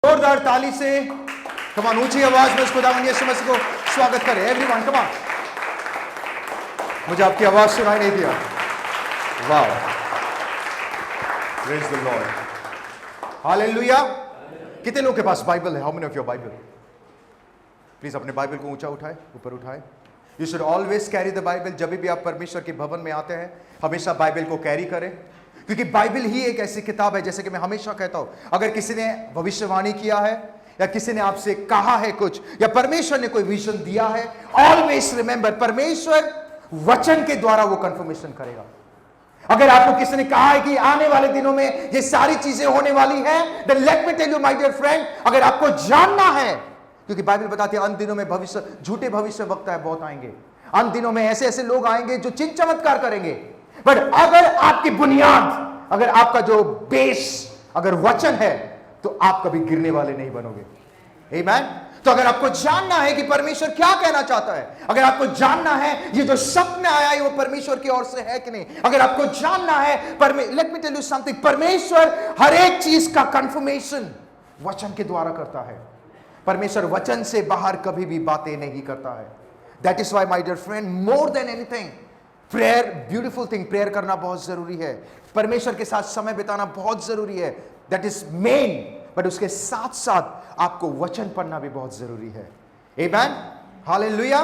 जोरदार ताली से कमान ऊंची आवाज में उसको खुदावंद यीशु मसीह को स्वागत करें। एवरीवन कमान। मुझे आपकी आवाज सुनाई नहीं दिया। वाह, प्रेज द लॉर्ड, हालेलुया। कितने लोग के पास बाइबल है? How many of your Bible? Please अपने बाइबल को ऊंचा उठाए, ऊपर उठाए। You should always carry the Bible. जब भी आप परमेश्वर के भवन में आते हैं हमेशा बाइबल को कैरी करें, क्योंकि बाइबल ही एक ऐसी किताब है, जैसे कि मैं हमेशा कहता हूं, अगर किसी ने भविष्यवाणी किया है या किसी ने आपसे कहा है कुछ, या परमेश्वर ने कोई विजन दिया है, ऑलवेज रिमेंबर परमेश्वर वचन के द्वारा वो कंफर्मेशन करेगा। अगर आपको किसी ने कहा है कि आने वाले दिनों में ये सारी चीजें होने वाली है, then let me tell you my dear friend, अगर आपको जानना है, क्योंकि बाइबल बताती है अंत दिनों में भविष्य, झूठे भविष्य वक्ता है बहुत आएंगे। अंत दिनों में ऐसे ऐसे लोग आएंगे जो चिन्ह चमत्कार करेंगे, बट अगर आपकी बुनियाद, अगर आपका जो बेस अगर वचन है, तो आप कभी गिरने वाले नहीं बनोगे। आमीन। तो अगर आपको जानना है कि परमेश्वर क्या कहना चाहता है, अगर आपको जानना है ये जो सपना आया है वो परमेश्वर की ओर से है कि नहीं, अगर आपको जानना है, let me tell you something, परमेश्वर हर एक चीज का कंफर्मेशन वचन के द्वारा करता है। परमेश्वर वचन से बाहर कभी भी बातें नहीं करता है। That is why my dear friend, more than anything, prayer, beautiful thing, prayer करना बहुत जरूरी है, परमेश्वर के साथ समय बिताना बहुत जरूरी है, दैट इज मेन, बट उसके साथ साथ आपको वचन पढ़ना भी बहुत जरूरी है। आमीन, हालेलुया।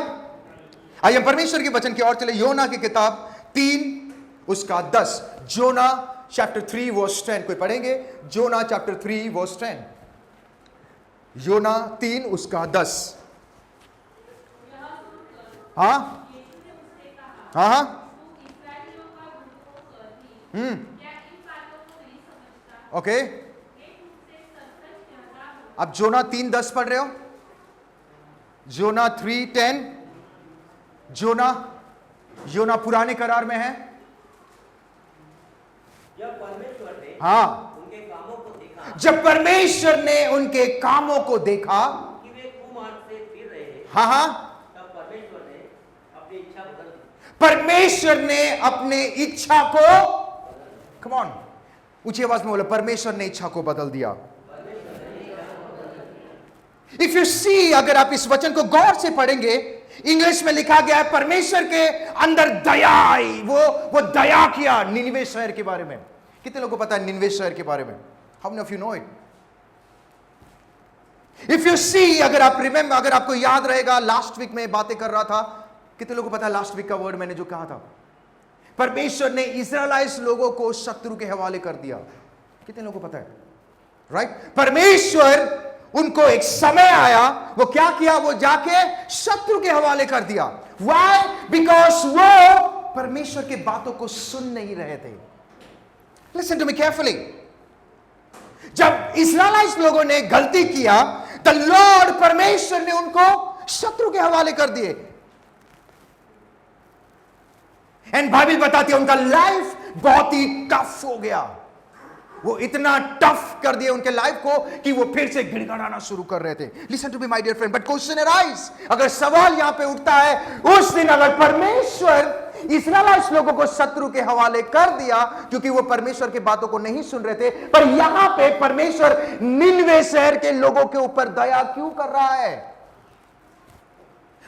आइए हम परमेश्वर के वचन की ओर चले। योना की किताब 3 उसका 10, जोना चैप्टर 3 वर्स 10, कोई पढ़ेंगे? जोना चैप्टर 3 वर्स 10, योना 3 उसका 10। हाँ हाँ हाँ, ओके। अब जोना 3:10 पढ़ रहे हो? जोना 3:10, योना पुराने करार में है। जब परमेश्वर ने हाँ, उनके कामों को देखा, जब परमेश्वर ने उनके कामों को देखा कि वे कुमार्ग से फिर रहे हैं, हाँ हाँ, तब परमेश्वर ने अपनी इच्छा बदल दी। परमेश्वर ने अपने इच्छा को, कम ऑन, ऊंची आवाज में बोलो, परमेश्वर ने इच्छा को बदल दिया। इफ यू सी, अगर आप इस वचन को गौर से पढ़ेंगे, इंग्लिश में लिखा गया है परमेश्वर के अंदर दया आई, वो दया किया निनवे शहर के बारे में। कितने लोगों को पता है निनवे शहर के बारे में? How many of you know it? If you see, अगर आप रिमेंबर, अगर आपको याद रहेगा, लास्ट वीक में बातें कर रहा था, कितने लोगों को पता है लास्ट वीक का वर्ड मैंने जो कहा था? परमेश्वर ने इस्राएलाइट लोगों को शत्रु के हवाले कर दिया। कितने लोगों को पता है? राइट, परमेश्वर उनको एक समय आया, वो क्या किया? वो जाके शत्रु के हवाले कर दिया। Why? Because वो परमेश्वर की बातों को सुन नहीं रहे थे। Listen to me carefully. जब इस्राएलाइट लोगों ने गलती किया, the Lord, परमेश्वर ने उनको शत्रु के हवाले कर दिए। एंड बाइबल बताती है उनका लाइफ बहुत ही टफ हो गया। वो इतना टफ कर दिया उनके लाइफ को कि वो फिर से गिड़गिड़ाना शुरू कर रहे थे। Listen to me my dear friend, but question arise, अगर सवाल यहां पे उठता है, उस दिन अगर परमेश्वर इस्राएलाइट लोगों को शत्रु के हवाले कर दिया क्योंकि वो परमेश्वर की बातों को नहीं सुन रहे थे, पर यहां पे परमेश्वर निनवे शहर के लोगों के ऊपर दया क्यों कर रहा है?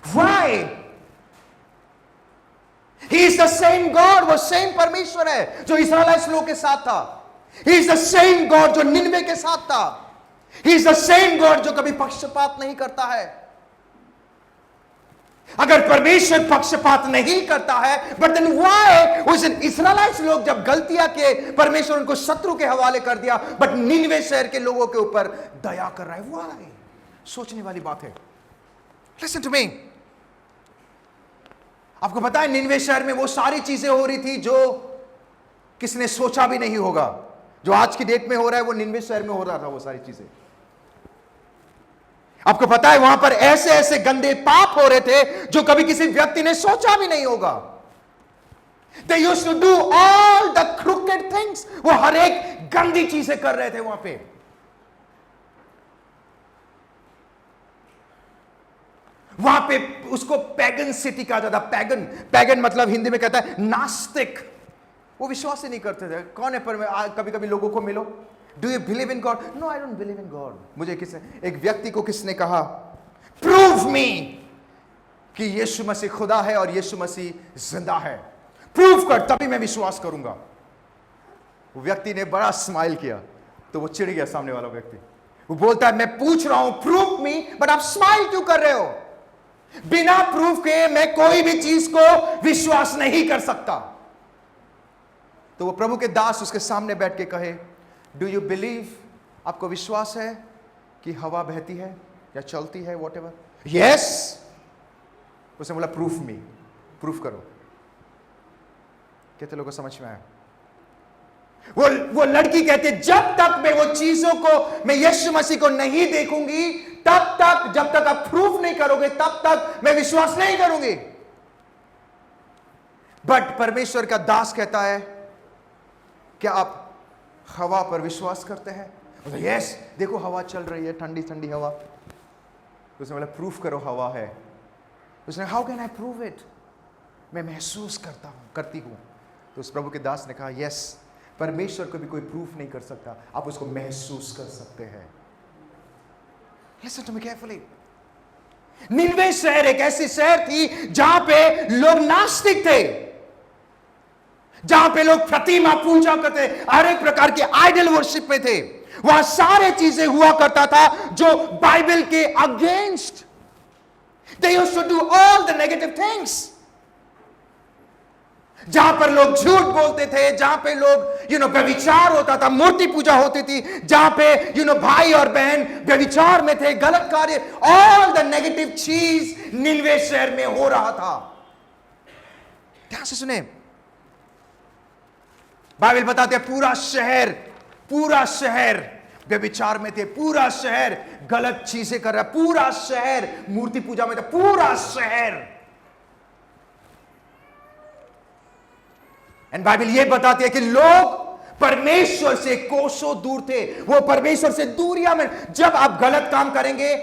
Why? He is the same God, वो सेम परमेश्वर है जो इस्राएलाइट लोगों के साथ था। He is the same God जो निनवे के साथ था। He is the same God जो कभी पक्षपात नहीं करता है। अगर परमेश्वर पक्षपात नहीं करता है, but then why उस इस्राएलाइट लोग जब गलतियां किए, परमेश्वर उनको शत्रु के हवाले कर दिया, बट निनवे शहर के लोगों के ऊपर दया कर रहा है? Why? सोचने वाली बात है। Listen to me. आपको पता है निनवे शहर में वो सारी चीजें हो रही थी जो किसी ने सोचा भी नहीं होगा। जो आज की डेट में हो रहा है वो निनवे शहर में हो रहा था, वो सारी चीजें। आपको पता है वहां पर ऐसे ऐसे गंदे पाप हो रहे थे जो कभी किसी व्यक्ति ने सोचा भी नहीं होगा। They used to do all the crooked things, वो हर एक गंदी चीजें कर रहे थे वहां पे। वहां पे उसको पैगन सिटी कहा जाता। पैगन मतलब हिंदी में कहता है नास्तिक। वो विश्वास ही नहीं करते थे। कौन है पर कभी कभी लोगों को मिलो, do you believe in God? No, I don't believe in God. मुझे एक व्यक्ति को किसने कहा, प्रूव मी कि यीशु मसीह खुदा है और यीशु मसीह जिंदा है. प्रूव कर, तभी मैं विश्वास करूंगा. वो व्यक्ति ने बड़ा स्माइल किया, तो वो चिढ़ गया सामने वाला व्यक्ति. वो बोलता है, मैं पूछ रहा हूं प्रूव मी, बट आप स्माइल क्यों कर रहे हो? बिना प्रूफ के मैं कोई भी चीज को विश्वास नहीं कर सकता. तो वो प्रभु के दास उसके सामने बैठ के कहे, डू यू बिलीव, आपको विश्वास है कि हवा बहती है या चलती है, वॉट एवर? यस. उसने बोला, प्रूफ मी, प्रूफ करो. कितने लोगों को समझ में आया? वो लड़की कहती है, जब तक मैं वो चीजों को, मैं यीशु मसीह को नहीं देखूंगी, तब तक, जब तक आप प्रूफ नहीं करोगे, तब तक मैं विश्वास नहीं करूंगी. बट परमेश्वर का दास कहता है, क्या आप हवा पर विश्वास करते हैं? यस, देखो हवा चल रही है, ठंडी ठंडी हवा. उसने बोला, प्रूफ करो हवा है. उसने, how can I prove it? मैं महसूस करता हूं, करती हूं. तो उस प्रभु के दास ने कहा, यस, परमेश्वर को भी कोई प्रूफ नहीं कर सकता, आप उसको महसूस कर सकते हैं. Listen to me carefully. Nineveh शहर एक ऐसी शहर थी जहां पे लोग नास्तिक थे, जहां पे लोग प्रतिमा पूजा करते, हर एक प्रकार के आइडल वर्शिप में थे. वहां सारे चीजें हुआ करता था जो बाइबल के against. They used to do all the negative things. जहां पर लोग झूठ बोलते थे, जहां पे लोग व्यभिचार होता था, मूर्ति पूजा होती थी, जहां पे भाई और बहन व्यभिचार में थे, गलत कार्य, ऑल द नेगेटिव चीज निनवे शहर में हो रहा था. ध्यान से सुने, बाइबल बताते हैं पूरा शहर व्यभिचार में थे, पूरा शहर गलत चीजें कर रहा, पूरा शहर मूर्ति पूजा में था, पूरा शहर. एंड बाइबल ये बताती है कि लोग परमेश्वर से कोसों दूर थे. वो परमेश्वर से दूरियां में, जब आप गलत काम करेंगे,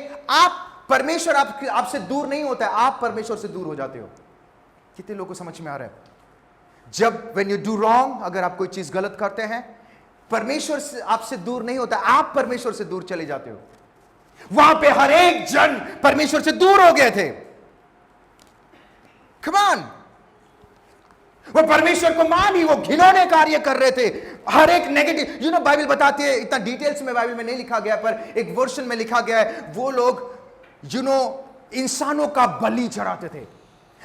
परमेश्वर आपसे दूर नहीं होता है, आप परमेश्वर से दूर हो जाते हो. कितने लोगों को समझ में आ रहा है? जब व्हेन यू डू रॉन्ग, अगर आप कोई चीज गलत करते हैं, परमेश्वर से आपसे दूर नहीं होता, आप परमेश्वर से दूर चले जाते हो. वहां पे हर एक जन परमेश्वर से दूर हो गए थे. कम ऑन, वो परमेश्वर को मानी, वो घिनौने कार्य कर रहे थे, हर एक नेगेटिव. बाइबल बताती है, इतना डिटेल्स में बाइबल में नहीं लिखा गया, पर एक वर्जन में लिखा गया है, वो लोग इंसानों का बलि चढ़ाते थे.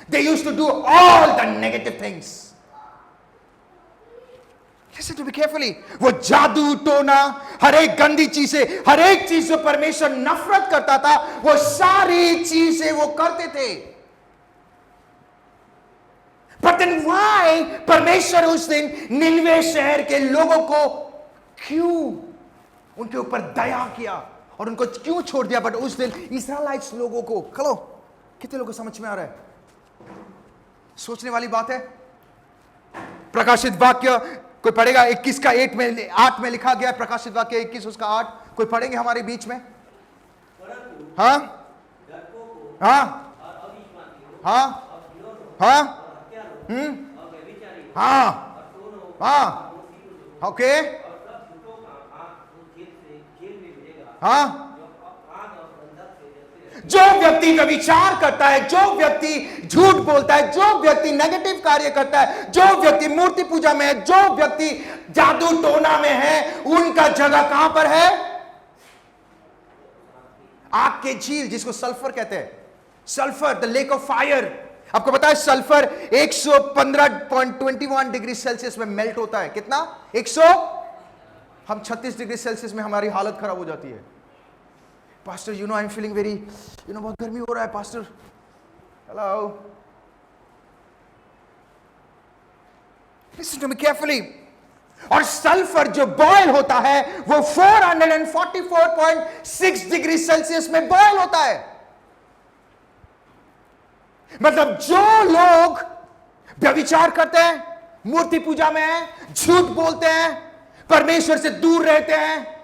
They used to do all the negative things. Listen to me carefully. वो जादू टोना, हर एक गंदी चीजें, हर एक चीज जो परमेश्वर नफरत करता था, वो सारी चीजें वो करते थे. But then why परमेश्वर उस दिन निनवे शहर के लोगों को क्यों उनके ऊपर दया किया और उनको क्यों छोड़ दिया? बट उस दिन इस्राएलाइट्स लोगों को, चलो, कितने लोगों को समझ में आ रहा है? सोचने वाली बात है. प्रकाशित वाक्य कोई पढ़ेगा? 21 का 8 में लिखा गया है, प्रकाशित वाक्य 21 उसका 8. कोई पढ़ेंगे हमारे बीच में? हाँ हाँ हाँ हाँ हाँ हाँ, ओके, हाँ. जो व्यक्ति व्यभिचार करता है, जो व्यक्ति झूठ बोलता है, जो व्यक्ति नेगेटिव कार्य करता है, जो व्यक्ति मूर्ति पूजा में है, जो व्यक्ति जादू टोना में है, उनका जगह कहां पर है? आग के झील, जिसको सल्फर कहते हैं. Sulphur, the lake of fire. आपको पता है सल्फर 115.21 डिग्री सेल्सियस में मेल्ट होता है. कितना? 100. हम 36 डिग्री सेल्सियस में हमारी हालत खराब हो जाती है. Pastor, I am feeling very, बहुत गर्मी हो रहा है pastor. Hello, listen to me carefully. और सल्फर जो बॉयल होता है, वो 444.6 डिग्री सेल्सियस में बॉयल होता है. मतलब जो लोग व्यभिचार करते हैं, मूर्ति पूजा में हैं, झूठ बोलते हैं, परमेश्वर से दूर रहते हैं,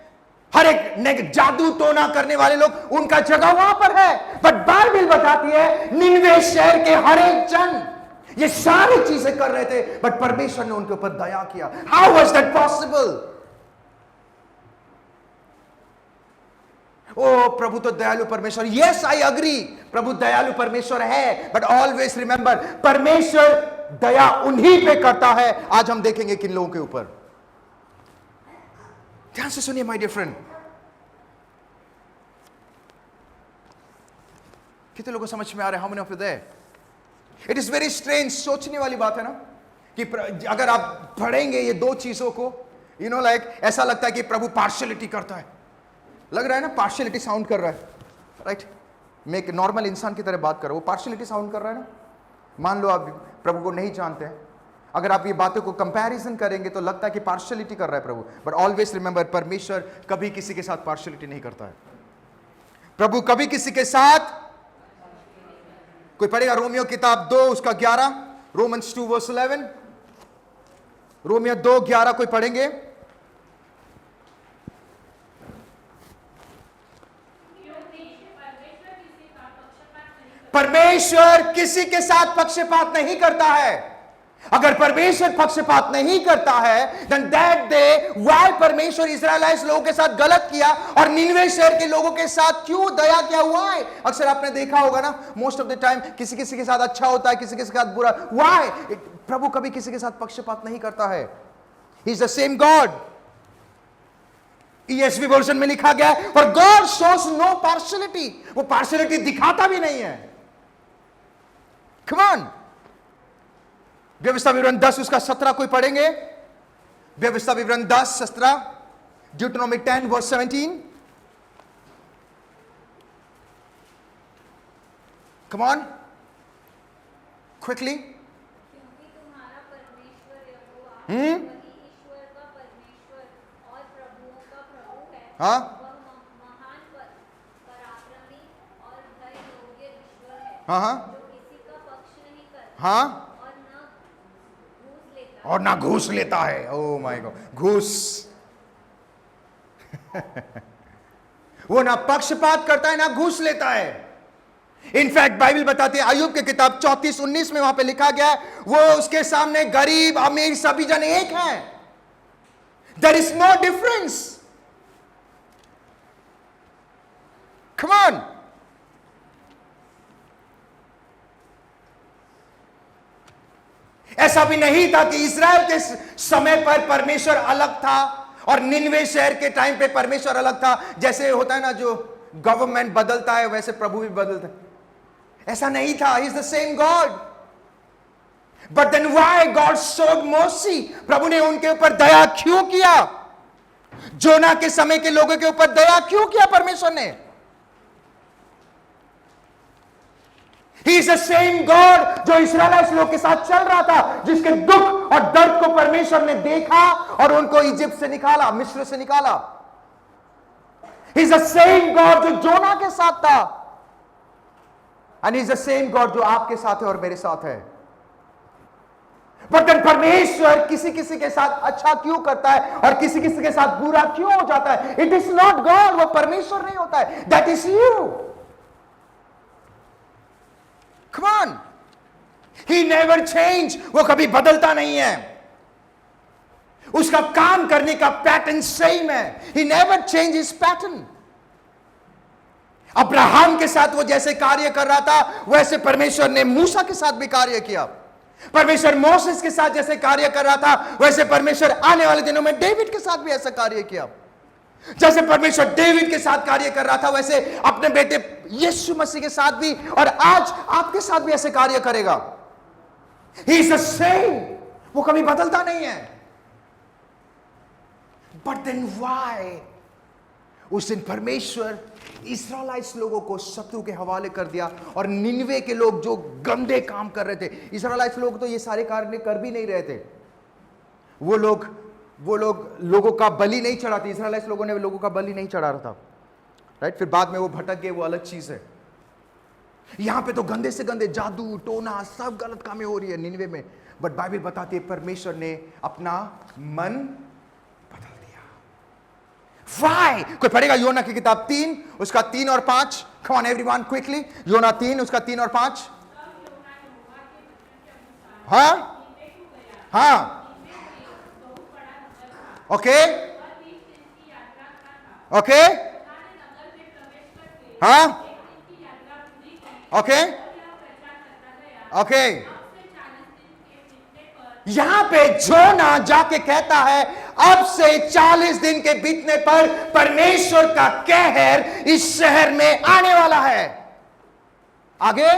हर एक जादू टोना करने वाले लोग, उनका जगह वहां पर है. बट बाइबल बताती है निनवे शहर के हर एक जन ये सारी चीजें कर रहे थे, बट परमेश्वर ने उनके ऊपर दया किया. How was that possible? Oh प्रभु तो दयालु परमेश्वर, यस आई अग्री, प्रभु दयालु परमेश्वर है, बट ऑलवेज रिमेंबर परमेश्वर दया उन्हीं पे करता है। आज हम देखेंगे किन लोगों के ऊपर। ध्यान से सुनिए माय डियर फ्रेंड। कितने लोगों को समझ में आ रहा है? How many of you there? It is very strange, सोचने वाली बात है ना कि अगर आप पढ़ेंगे ये दो चीजों को, यू नो लाइक ऐसा लगता है कि प्रभु पार्शियलिटी करता है। लग रहा है ना पार्शियलिटी साउंड कर रहा है, राइट? मैं एक नॉर्मल इंसान की तरह बात कर रहा हूं, वो पार्शियलिटी साउंड कर रहा है ना। मान लो आप प्रभु को नहीं जानते हैं, अगर आप ये बातों को कंपैरिजन करेंगे तो लगता है कि पार्शियलिटी कर रहा है प्रभु, बट ऑलवेज रिमेंबर परमेश्वर कभी किसी के साथ पार्शियलिटी नहीं करता है। प्रभु कभी किसी के साथ, कोई पढ़ेगा रोमियो किताब 2 उसका 11, रोमन्स 2 वर्स 11, रोमियो 2:11 कोई पढ़ेंगे? परमेश्वर किसी के साथ पक्षपात नहीं करता है। अगर परमेश्वर पक्षपात नहीं करता है, then that day why परमेश्वर इस्राएलाइट लोगों के साथ गलत किया और निनवे शहर के लोगों के साथ क्यों दया क्या हुआ है? अक्सर आपने देखा होगा ना, मोस्ट ऑफ द टाइम किसी किसी के साथ अच्छा होता है, किसी के साथ बुरा। Why? प्रभु कभी किसी के साथ पक्षपात नहीं करता है। He is the same God. ESV version में लिखा गया है, और God shows no partiality, वो पार्शियलिटी दिखाता भी नहीं है। Come on. व्यवस्था विवरण 10 उसका 17 कोई पढ़ेंगे? व्यवस्था विवरण 10 17, ड्यूटोनॉमी 10 वर्स 17। Come on, quickly. क्योंकि तुम्हारा परमेश्वर यहोवा वही ईश्वर का परमेश्वर और प्रभुओं का प्रभु है। हाँ? वह महान पराक्रमी और भय योग्य ईश्वर है। हाँ हाँ जो किसी का पक्ष नहीं करता हाँ, और न घूस लेता और ना घूस लेता है। ओ माय गॉड, घूस। वो ना पक्षपात करता है ना घूस लेता है। इनफैक्ट बाइबल बताती है, अय्यूब की किताब 34:19 में वहां पे लिखा गया है, वो उसके सामने गरीब अमीर सभी जन एक हैं। There is no difference. Come on. ऐसा भी नहीं था कि इज़राइल के समय पर परमेश्वर अलग था और निनवे शहर के टाइम पे परमेश्वर अलग था। जैसे होता है ना, जो गवर्नमेंट बदलता है वैसे प्रभु भी बदलता है, ऐसा नहीं था। He is the same God, but then why God showed mercy? प्रभु ने उनके ऊपर दया क्यों किया? जोना के समय के लोगों के ऊपर दया क्यों किया परमेश्वर ने? He is the same God जो इस्राएलिट लोग के साथ चल रहा था, जिसके दुख और दर्द को परमेश्वर ने देखा और उनको इजिप्ट से निकाला, मिस्र से निकाला। He is the same God जो जोना के साथ था, and He is the same God जो आपके साथ है और मेरे साथ है। But then परमेश्वर किसी किसी के साथ अच्छा क्यों करता है और किसी किसी के साथ बुरा क्यों हो जाता है? It is not God, वो परमेश्वर नहीं होता है, that is you. Come on. He never change. वो कभी बदलता नहीं है। उसका काम करने का पैटर्न सेम है। He never change his pattern. Abraham के साथ वो जैसे कार्य कर रहा था, वैसे परमेश्वर ने मूसा के साथ भी कार्य किया। परमेश्वर मोसेस के साथ जैसे कार्य कर रहा था, वैसे परमेश्वर आने वाले दिनों में डेविड के साथ भी ऐसा कार्य किया। जैसे परमेश्वर डेविड के साथ कार्य कर रहा था, वैसे अपने बेटे यीशु मसीह के साथ भी और आज आपके साथ भी ऐसे कार्य करेगा। He is the same, वो कभी बदलता नहीं है। But then why? उस दिन परमेश्वर इस्राएलाइट लोगों को शत्रु के हवाले कर दिया और निनवे के लोग जो गंदे काम कर रहे थे, इस्राएलाइट लोग तो ये सारे कार्य कर भी नहीं रहे थे। वो लोग लोगों का बलि नहीं चढ़ाते, इस्राएलिट लोगों ने लोगों का बलि नहीं चढ़ा रहा था, राइट? फिर बाद में वो भटक गए, वो अलग चीज है। यहां पे तो गंदे से गंदे जादू टोना सब गलत कामें हो रही है निनवे में, बट बाइबल बताती है परमेश्वर ने अपना मन बदल दिया। Why? कोई पढ़ेगा योना की किताब 3 उसका 3 और 5? Come on everyone quickly, योना 3 उसका 3 और 5। हाँ हाँ, ओके ओके हाँ, ओके ओके। यहां पे जोना जाके कहता है अब से 40 दिन के बीतने पर परमेश्वर का कहर इस शहर में आने वाला है। आगे,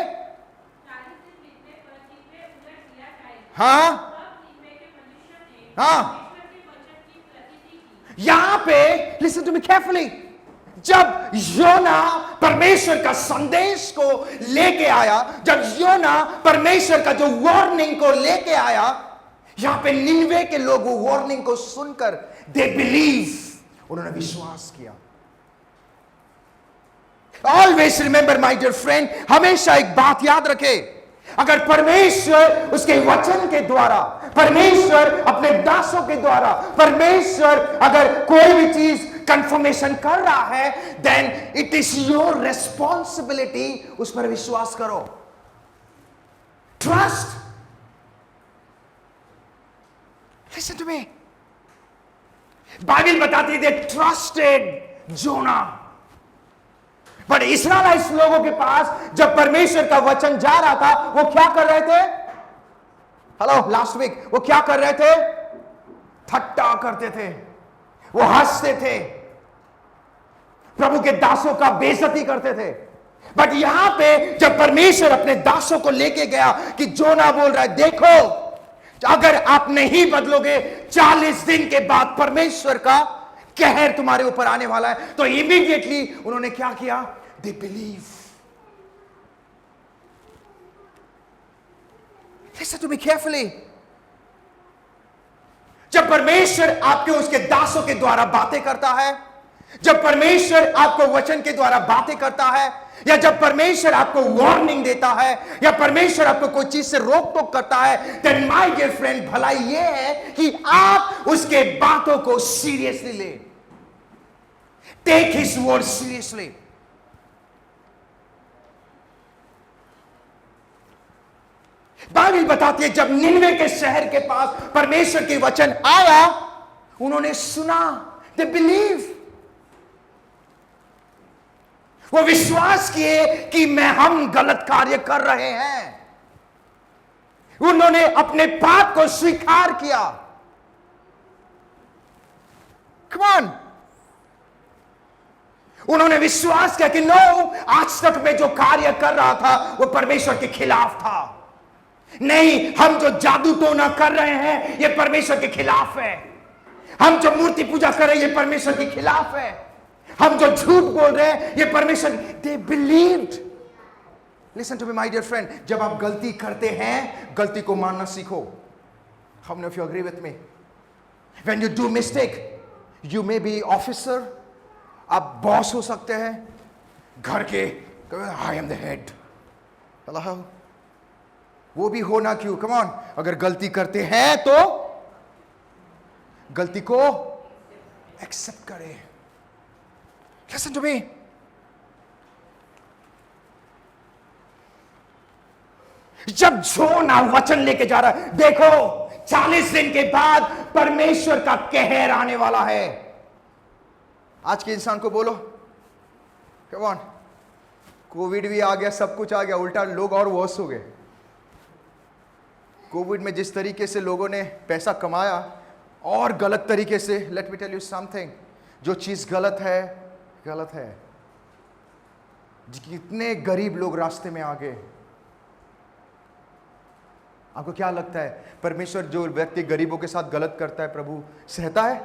हाँ हाँ, यहां पे लिसन टू मी केयरफुली, जब योना परमेश्वर का संदेश को लेके आया, जब योना परमेश्वर का जो वार्निंग को लेके आया, यहां पे निनवे के लोग वो वार्निंग को सुनकर दे बिलीव, उन्होंने विश्वास किया। Always remember my dear friend, हमेशा एक बात याद रखे, अगर परमेश्वर उसके वचन के द्वारा, परमेश्वर अपने दासों के द्वारा, परमेश्वर अगर कोई भी चीज कंफर्मेशन कर रहा है, then it is your responsibility उस पर विश्वास करो। Trust, listen to me, Bible बताती है ट्रस्टेड जोना, बट इस्राएलिस लोगों के पास जब परमेश्वर का वचन जा रहा था, वो क्या कर रहे थे? हेलो, लास्ट वीक वो क्या कर रहे थे? ठट्टा करते थे, वो हंसते थे, प्रभु के दासों का बेइज्जती करते थे। बट यहां पे जब परमेश्वर अपने दासों को लेके गया कि जोना बोल रहा है, देखो अगर आप नहीं बदलोगे 40 दिन के बाद परमेश्वर का कहर तुम्हारे ऊपर आने वाला है, तो इमीडिएटली उन्होंने क्या किया? They believe. Listen to me carefully, जब परमेश्वर आपके उसके दासों के द्वारा बातें करता है, जब परमेश्वर आपको वचन के द्वारा बातें करता है, या जब परमेश्वर आपको वार्निंग देता है, या परमेश्वर आपको कोई चीज से रोक टोक करता है, देन माय डियर फ्रेंड, भलाई यह है कि आप उसके बातों को सीरियसली ले। Take his word seriously. Bible बताती है जब निनवे के शहर के पास परमेश्वर के वचन आया, उन्होंने सुना, दे बिलीव, वो विश्वास किए कि हम गलत कार्य कर रहे हैं। उन्होंने अपने पाप को स्वीकार किया। कम ऑन, उन्होंने विश्वास किया कि नो, आज तक मैं जो कार्य कर रहा था वो परमेश्वर के खिलाफ था। नहीं, हम जो जादू टोना कर रहे हैं ये परमेश्वर के खिलाफ है। हम जो मूर्ति पूजा कर रहे हैं ये परमेश्वर के खिलाफ है। हम जो झूठ बोल रहे हैं ये परमेश्वर, they believed. Listen to me my dear friend, जब आप गलती करते हैं, गलती को मानना सीखो। How many of you agree with me? When you do mistake, you may be officer, आप बॉस हो सकते हैं घर के, I am the head, hello, वो भी होना क्यों? कम ऑन, अगर गलती करते हैं तो गलती को एक्सेप्ट करें। Listen to me. जब जोना वचन लेके जा रहा है, देखो 40 दिन के बाद परमेश्वर का कहर आने वाला है। आज के इंसान को बोलो, कम ऑन, कोविड भी आ गया, सब कुछ आ गया, उल्टा लोग और वर्स हो गए। कोविड में जिस तरीके से लोगों ने पैसा कमाया और गलत तरीके से, let me tell you something, जो चीज गलत है गलत है। कितने गरीब लोग रास्ते में आ गए। आपको क्या लगता है परमेश्वर जो व्यक्ति गरीबों के साथ गलत करता है प्रभु सहता है?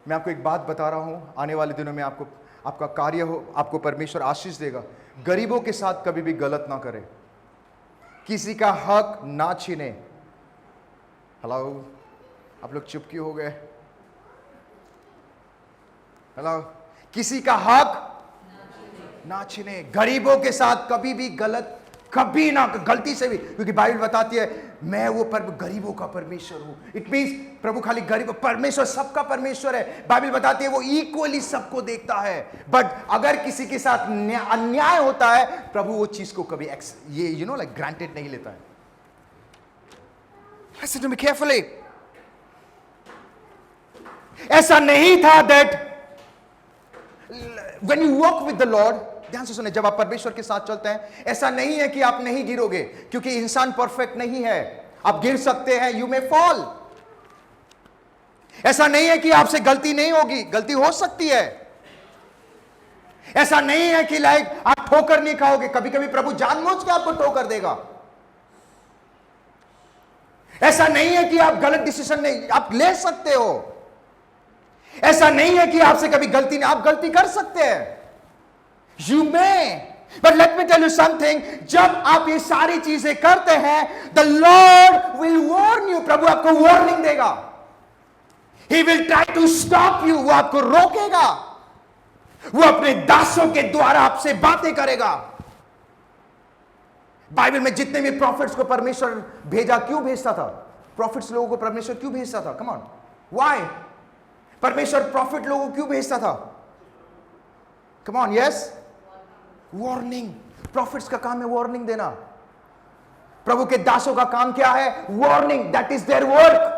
मैं आपको एक बात बता रहा हूं, आने वाले दिनों में आपका कार्य हो, आपको परमेश्वर आशीष देगा। गरीबों के साथ कभी भी गलत ना करें, किसी का हक ना छीने। हेलो, आप लोग चुप क्यों हो गए? हेलो, किसी का हक ना छीने। गरीबों के साथ कभी भी गलत, कभी ना, गलती से भी, क्योंकि बाइबल बताती है मैं वो गरीबों का परमेश्वर हूं। इट मींस प्रभु खाली गरीब, परमेश्वर सबका परमेश्वर है। बाइबल बताती है वो इक्वली सबको देखता है। बट अगर किसी के साथ अन्याय होता है, प्रभु वो चीज को कभी ये लाइक ग्रांटेड नहीं लेता है। Listen to me carefully. ऐसा नहीं था that When you walk with the Lord, ध्यान से सुने, जब आप परमेश्वर के साथ चलते हैं, ऐसा नहीं है कि आप नहीं गिरोगे, क्योंकि इंसान परफेक्ट नहीं है। आप गिर सकते हैं, यू मे फॉल। ऐसा नहीं है कि आपसे गलती नहीं होगी, गलती हो सकती है। ऐसा नहीं है कि आप ठोकर नहीं खाओगे, कभी कभी प्रभु जानबूझ के आपको ठोकर देगा। ऐसा नहीं है कि आप गलत डिसीजन नहीं, आप ले सकते हो। ऐसा नहीं है कि आपसे कभी गलती नहीं, आप गलती कर सकते हैं, you may. But let me tell you something, जब आप ये सारी चीजें करते हैं, the lord will warn you, प्रभु आपको वार्निंग देगा। He will try to stop you, वो आपको रोकेगा, वो अपने दासों के द्वारा आपसे बातें करेगा। बाइबल में जितने भी प्रॉफिट्स को परमेश्वर भेजा, क्यों भेजता था? प्रॉफिट्स लोगों को परमेश्वर क्यों भेजता था? Come on, why? परमेश्वर प्रॉफिट लोगों को क्यों भेजता था? Come on, yes, warning. Profits का काम है वार्निंग देना। प्रभु के दासों का काम क्या है? Warning, that is their work.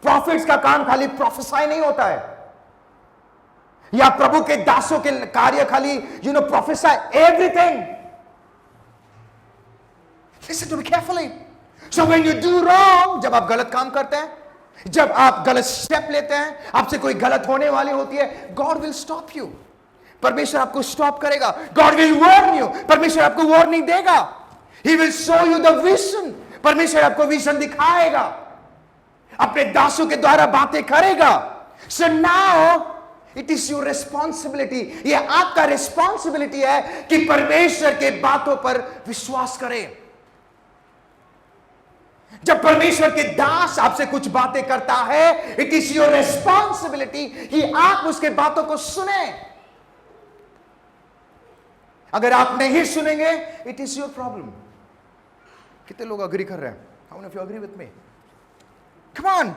Profits का काम खाली प्रोफेसाई नहीं होता है, या प्रभु के दासों के कार्य खाली प्रोफेसाई everything. Listen to me carefully. So when you do wrong, जब आप गलत काम करते हैं, जब आप गलत स्टेप लेते हैं, आपसे कोई गलत होने वाली होती है, God will stop you. परमेश्वर आपको स्टॉप करेगा। God will warn you. परमेश्वर आपको वार्निंग देगा। He will show you the vision. परमेश्वर आपको विजन दिखाएगा, अपने दासों के द्वारा बातें करेगा। So now it is your responsibility, ये आपका रिस्पॉन्सिबिलिटी है कि परमेश्वर के बातों पर विश्वास करें। जब परमेश्वर के दास आपसे कुछ बातें करता है, इट इज योर रिस्पॉन्सिबिलिटी कि आप उसके बातों को सुने। अगर आप नहीं सुनेंगे, इट इज योर प्रॉब्लम। कितने लोग अग्री कर रहे हैं? How many of you agree with me? Come on.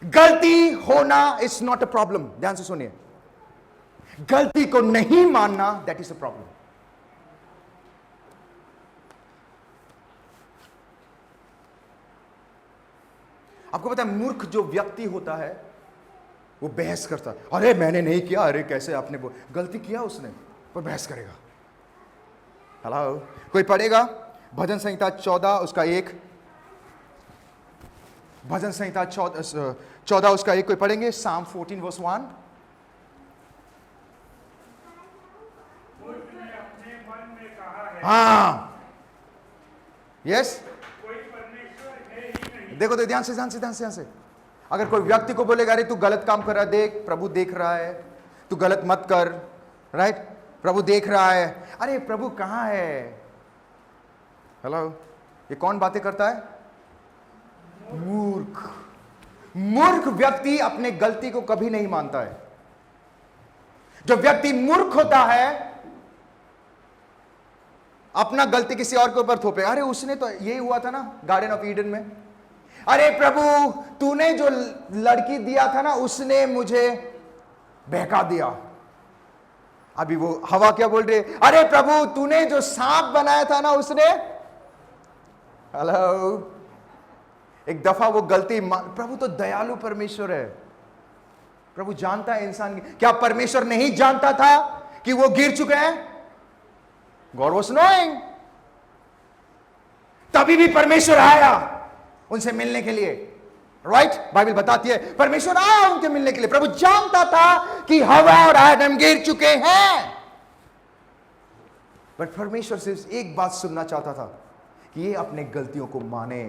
गलती होना इज नॉट अ प्रॉब्लम। ध्यान से सुनिए, गलती को नहीं मानना, दैट इज अ प्रॉब्लम। आपको पता है, मूर्ख जो व्यक्ति होता है वो बहस करता है। अरे मैंने नहीं किया, अरे कैसे आपने गलती किया उसने, पर बहस करेगा। हेलो, कोई पढ़ेगा भजन संहिता 14 उसका 1, भजन संहिता 14 उसका 1 कोई पढ़ेंगे? Psalm 14 verse 1। हाँ, यस, देखो तो ध्यान से। अगर कोई व्यक्ति को बोलेगा अरे तू गलत काम कर रहा है, देख प्रभु देख रहा है, तू गलत मत कर, राइट, प्रभु देख रहा है। अरे प्रभु कहां है? हेलो, ये कौन बातें करता है? मूर्ख व्यक्ति अपने गलती को कभी नहीं मानता है। जो व्यक्ति मूर्ख होता है, अपना गलती किसी और के ऊपर थोपे। अरे उसने तो यही हुआ था ना गार्डन ऑफ ईडन में। अरे प्रभु तूने जो लड़की दिया था ना, उसने मुझे बहका दिया। अभी वो हवा क्या बोल रही है? अरे प्रभु तूने जो सांप बनाया था ना, उसने, हेलो, एक दफा वो गलती, प्रभु तो दयालु परमेश्वर है। प्रभु जानता है इंसान की। क्या परमेश्वर नहीं जानता था कि वो गिर चुके हैं? God was knowing. तभी भी परमेश्वर आया उनसे मिलने के लिए, राइट? बाइबल बताती है परमेश्वर आया उनके मिलने के लिए। प्रभु जानता था कि हवा और आदम गिर चुके हैं, बट परमेश्वर सिर्फ एक बात सुनना चाहता था कि ये अपने गलतियों को माने।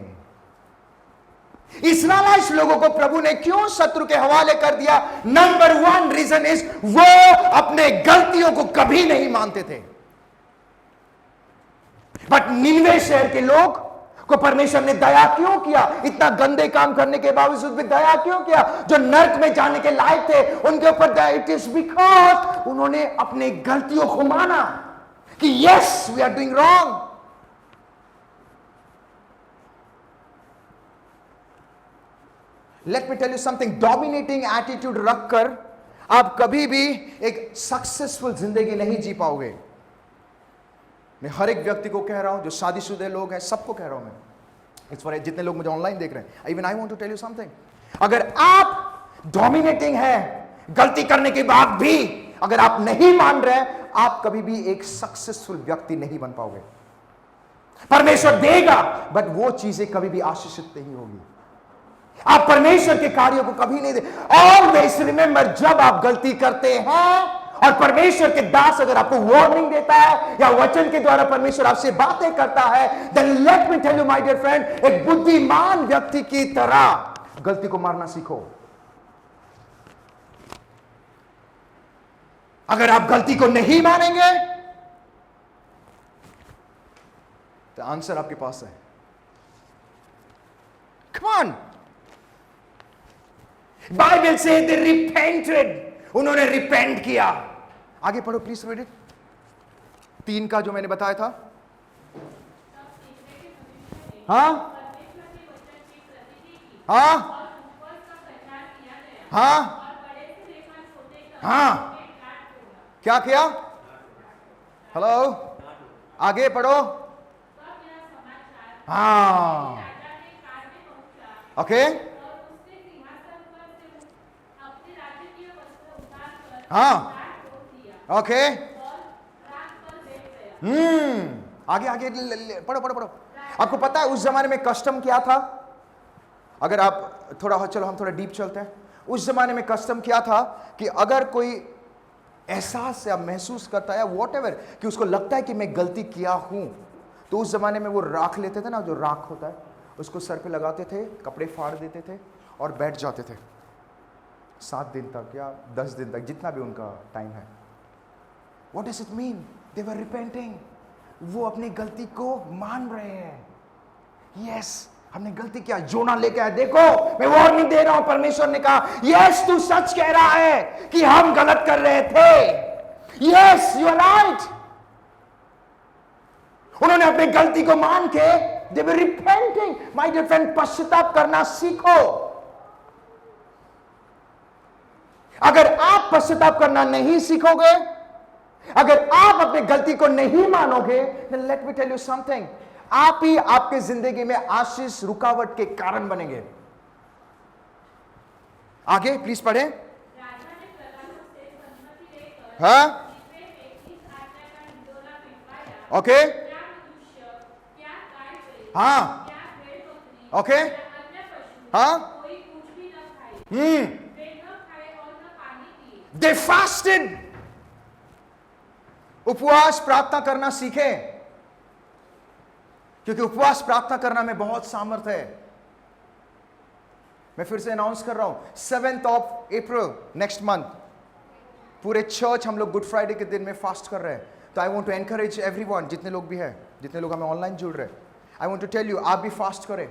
इस्राएली लोगों को प्रभु ने क्यों शत्रु के हवाले कर दिया? नंबर 1 रीजन इज वो अपने गलतियों को कभी नहीं मानते थे। बट निनवे शहर के लोग को परमेश्वर ने दया क्यों किया? इतना गंदे काम करने के बावजूद भी दया क्यों किया? जो नरक में जाने के लायक थे उनके ऊपर दया। इट इज बिकॉज उन्होंने अपने गलतियों को माना कि yes we are doing wrong. Let me tell you something, dominating attitude रखकर आप कभी भी एक सक्सेसफुल जिंदगी नहीं जी पाओगे। मैं हर एक व्यक्ति को कह रहा हूं, जो शादीशुदा लोग हैं सबको कह रहा हूं मैं, इस पर जितने लोग मुझे ऑनलाइन देख रहे हैं, even I want to tell you something. अगर आप डोमिनेटिंग है। गलती करने के बाद भी अगर आप नहीं मान रहे, आप कभी भी एक सक्सेसफुल व्यक्ति नहीं बन पाओगे। परमेश्वर देगा, बट वो चीजें कभी भी आशीषित नहीं होगी। आप परमेश्वर के कार्यों को कभी नहीं दे। ऑलवेज रिमेंबर, जब आप गलती करते हैं और परमेश्वर के दास अगर आपको वार्निंग देता है या वचन के द्वारा परमेश्वर आपसे बातें करता है, then let me tell you my dear friend, एक बुद्धिमान व्यक्ति की तरह गलती को मारना सीखो। अगर आप गलती को नहीं मानेंगे तो आंसर आपके पास है। Come on, बाइबल से they repented, उन्होंने रिपेंट किया। आगे पढ़ो प्लीज, रीड इट। 3 का जो मैंने बताया था। हाँ हाँ हाँ हाँ, क्या किया? हेलो, आगे पढ़ो। हाँ, ओके, हाँ, ओके, आगे आगे पढ़ो पढ़ो पढ़ो। आपको पता है उस जमाने में कस्टम क्या था? अगर आप थोड़ा, चलो हम थोड़ा डीप चलते हैं। उस जमाने में कस्टम क्या था कि अगर कोई एहसास या महसूस करता है वॉट एवर कि उसको लगता है कि मैं गलती किया हूं, तो उस जमाने में वो राख लेते थे ना, जो राख होता है, उसको सर पे लगाते थे, कपड़े फाड़ देते थे और बैठ जाते थे 7 दिन तक या 10 दिन तक, जितना भी उनका टाइम है। What does it mean? They were repenting. वो अपनी गलती को मान रहे हैं। Yes, हमने गलती किया। जोना लेके आया, देखो मैं वार्निंग दे रहा हूं। परमेश्वर ने कहा, यस तू सच कह रहा है कि हम गलत कर रहे थे। Yes you are right. उन्होंने अपनी गलती को मान के they were repenting. My dear friend, पश्चाताप करना सीखो। अगर आप पश्चाताप करना नहीं सीखोगे, अगर आप अपनी गलती को नहीं मानोगे, then let me tell you something, आप ही आपके जिंदगी में आशीष रुकावट के कारण बनेंगे। आगे प्लीज पढ़े। हाँ, ओके, हाँ, ओके, हाँ, They fasted. उपवास प्रार्थना करना सीखे, क्योंकि उपवास प्रार्थना करना में बहुत सामर्थ्य है। मैं फिर से अनाउंस कर रहा हूं, 7th of April next month पूरे चर्च हम लोग गुड फ्राइडे के दिन में फास्ट कर रहे हैं। तो I want to encourage everyone, जितने लोग भी हैं, जितने लोग हमें ऑनलाइन जुड़ रहे हैं, I want to tell you, आप भी फास्ट करें।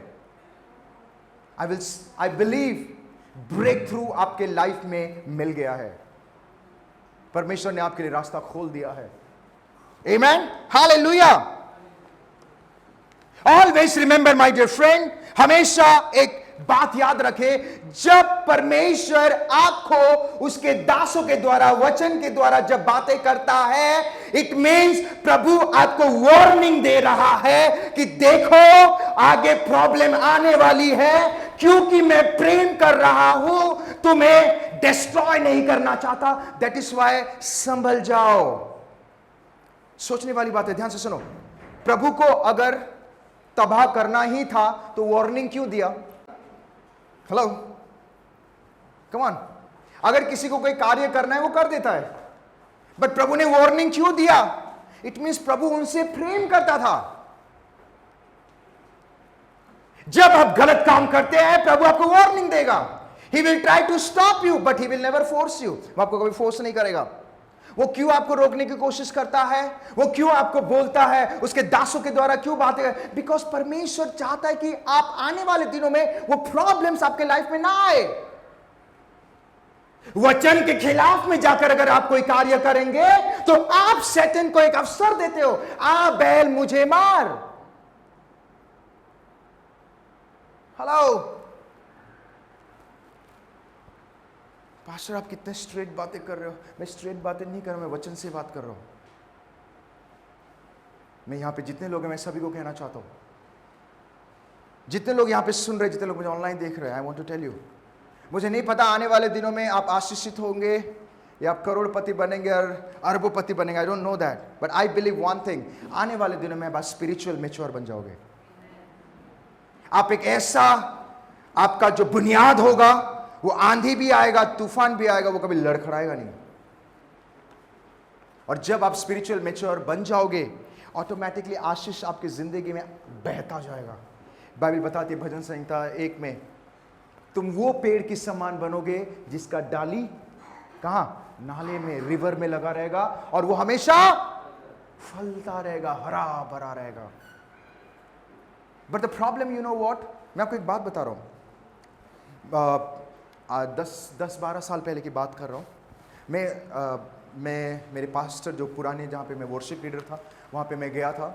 आई बिलीव ब्रेक थ्रू आपके लाइफ में मिल गया है। परमेश्वर ने आपके लिए रास्ता खोल दिया है। Amen, hallelujah. Always remember my dear friend, हमेशा एक बात याद रखे, जब परमेश्वर आपको उसके दासों के द्वारा, वचन के द्वारा जब बातें करता है, इट मीन्स प्रभु आपको वार्निंग दे रहा है कि देखो आगे प्रॉब्लम आने वाली है, क्योंकि मैं प्रेम कर रहा हूं, तुम्हें डिस्ट्रॉय नहीं करना चाहता। दैट इज वाई संभल जाओ। सोचने वाली बात है, ध्यान से सुनो। प्रभु को अगर तबाह करना ही था तो वार्निंग क्यों दिया? Hello, come on. अगर किसी को कोई कार्य करना है वो कर देता है, बट प्रभु ने वार्निंग क्यों दिया? इट मींस प्रभु उनसे प्रेम करता था। जब आप गलत काम करते हैं, प्रभु आपको वार्निंग देगा। He will try to stop you, but he will never force you. वो आपको कभी फोर्स नहीं करेगा। वो क्यों आपको रोकने की कोशिश करता है? वो क्यों आपको बोलता है? उसके दासों के द्वारा क्यों बातें? बिकॉज परमेश्वर चाहता है कि आप आने वाले दिनों में वो प्रॉब्लम्स आपके लाइफ में ना आए। वचन के खिलाफ में जाकर अगर आप कोई कार्य करेंगे तो आप शैतान को एक अवसर देते हो, आ बैल मुझे मार। हेलो पास्टर, आप कितने स्ट्रेट बातें कर रहे हो। मैं स्ट्रेट बातें नहीं कर रहा, मैं वचन से बात कर रहा हूं। मैं यहां पे जितने लोग हैं, मैं सभी को कहना चाहता हूं, जितने लोग यहां पे सुन रहे, जितने लोग मुझे ऑनलाइन देख रहे हैं, I want to tell you, मुझे नहीं पता आने वाले दिनों में आप आशीषित होंगे या आप करोड़पति बनेंगे और अरबोपति बनेंगे, I don't know that, but I believe one thing, आने वाले दिनों में आप स्पिरिचुअल मैच्योर बन जाओगे। आप एक ऐसा, आपका जो बुनियाद होगा, वो आंधी भी आएगा, तूफान भी आएगा, वो कभी लड़खड़ाएगा नहीं। और जब आप स्पिरिचुअल मैच्योर बन जाओगे, ऑटोमेटिकली आशीष आपकी जिंदगी में बहता जाएगा। बाइबल बताती है भजन संहिता 1 में, तुम वो पेड़ की समान बनोगे जिसका डाली कहां, नाले में, रिवर में लगा रहेगा, और वो हमेशा फलता रहेगा, हरा भरा रहेगा। But the problem, you know what, मैं आपको एक बात बता रहा हूं, 10-12 साल पहले की बात कर रहा हूं। मैं मेरे पास्टर जो पुराने, जहाँ पे मैं वर्शिप लीडर था, वहाँ पे मैं गया था।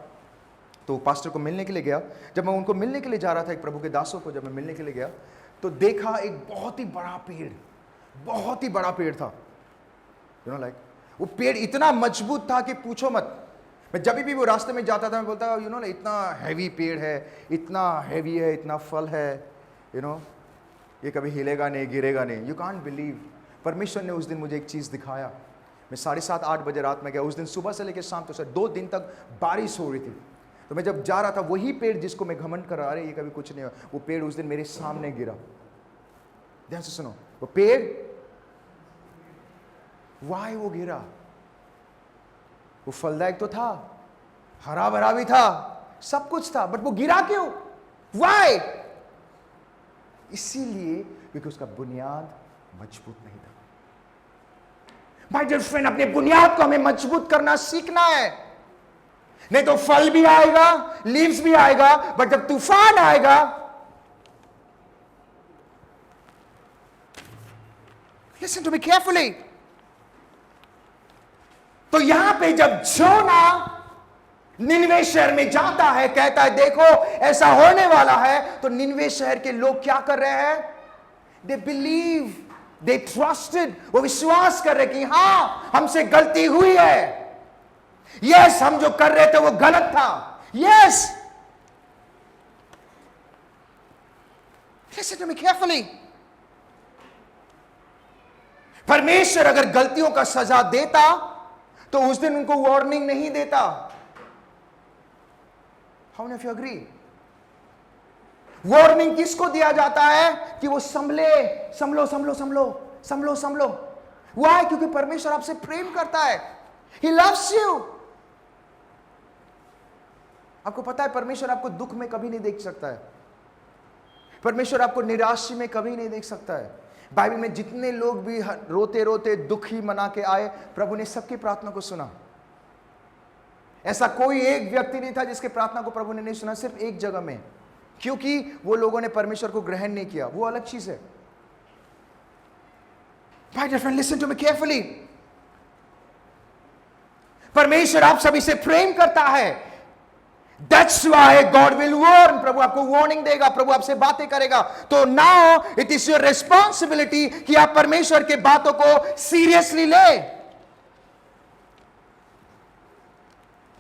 तो पास्टर को मिलने के लिए गया। जब मैं उनको मिलने के लिए जा रहा था, एक प्रभु के दासों को जब मैं मिलने के लिए गया, तो देखा एक बहुत ही बड़ा पेड़, बहुत ही बड़ा पेड़ था। यू नो लाइक, वो पेड़ इतना मजबूत था कि पूछो मत। मैं जब भी वो रास्ते में जाता था, मैं बोलता, यू नो, इतना हैवी पेड़ है, इतना हैवी है, इतना फल है, यू नो, ये कभी हिलेगा नहीं, गिरेगा नहीं। यू कांट बिलीव, परमेश्वर ने उस दिन मुझे एक चीज़ दिखाया। मैं 7:30-8 बजे रात में गया। उस दिन सुबह से लेकर शाम तक 2 दिन तक बारिश हो रही थी। तो मैं जब जा रहा था, वही पेड़ जिसको मैं घमंड कर रहा, अरे ये कभी कुछ नहीं हुआ, वो पेड़ उस दिन मेरे सामने गिरा। ध्यान से सुनो, वो पेड़, वाई वो गिरा? वो फलदायक तो था, हरा भरा भी था, सब कुछ था, बट वो गिरा क्यों? वाई? इसीलिए क्योंकि उसका बुनियाद मजबूत नहीं था। माय डियर फ्रेंड, अपने बुनियाद को हमें मजबूत करना सीखना है। नहीं तो फल भी आएगा, लीव्स भी आएगा, बट जब तूफान आएगा, लिसन टू मी केयरफुली। तो यहां पे जब जोना निनवे शहर में जाता है, कहता है देखो ऐसा होने वाला है, तो निनवे शहर के लोग क्या कर रहे हैं? दे बिलीव, दे ट्रस्टेड, वो विश्वास कर रहे कि हां हमसे गलती हुई है। यस, हम जो कर रहे थे वो गलत था। Yes, listen to me carefully. परमेश्वर अगर गलतियों का सजा देता तो उस दिन उनको वार्निंग नहीं देता। How many of you agree? Warning किसको दिया जाता है? कि वो संभलो संभलो संभलो संभलो संभलो। व्हाई? क्योंकि परमेश्वर आपसे प्रेम करता है। He loves you। आपको पता है परमेश्वर आपको दुख में कभी नहीं देख सकता है, परमेश्वर आपको निराशा में कभी नहीं देख सकता है। बाइबल में जितने लोग भी रोते रोते दुखी मना के आए, प्रभु ने सबकी प्रार्थना को सुना। ऐसा कोई एक व्यक्ति नहीं था जिसके प्रार्थना को प्रभु ने नहीं सुना, सिर्फ एक जगह में, क्योंकि वो लोगों ने परमेश्वर को ग्रहण नहीं किया। वो अलग चीज है। My dear friend, listen to me carefully। परमेश्वर आप सभी से प्रेम करता है। That's why God will warn। प्रभु आपको वार्निंग देगा, प्रभु आपसे बातें करेगा। तो now it is your responsibility कि आप परमेश्वर के बातों को सीरियसली ले।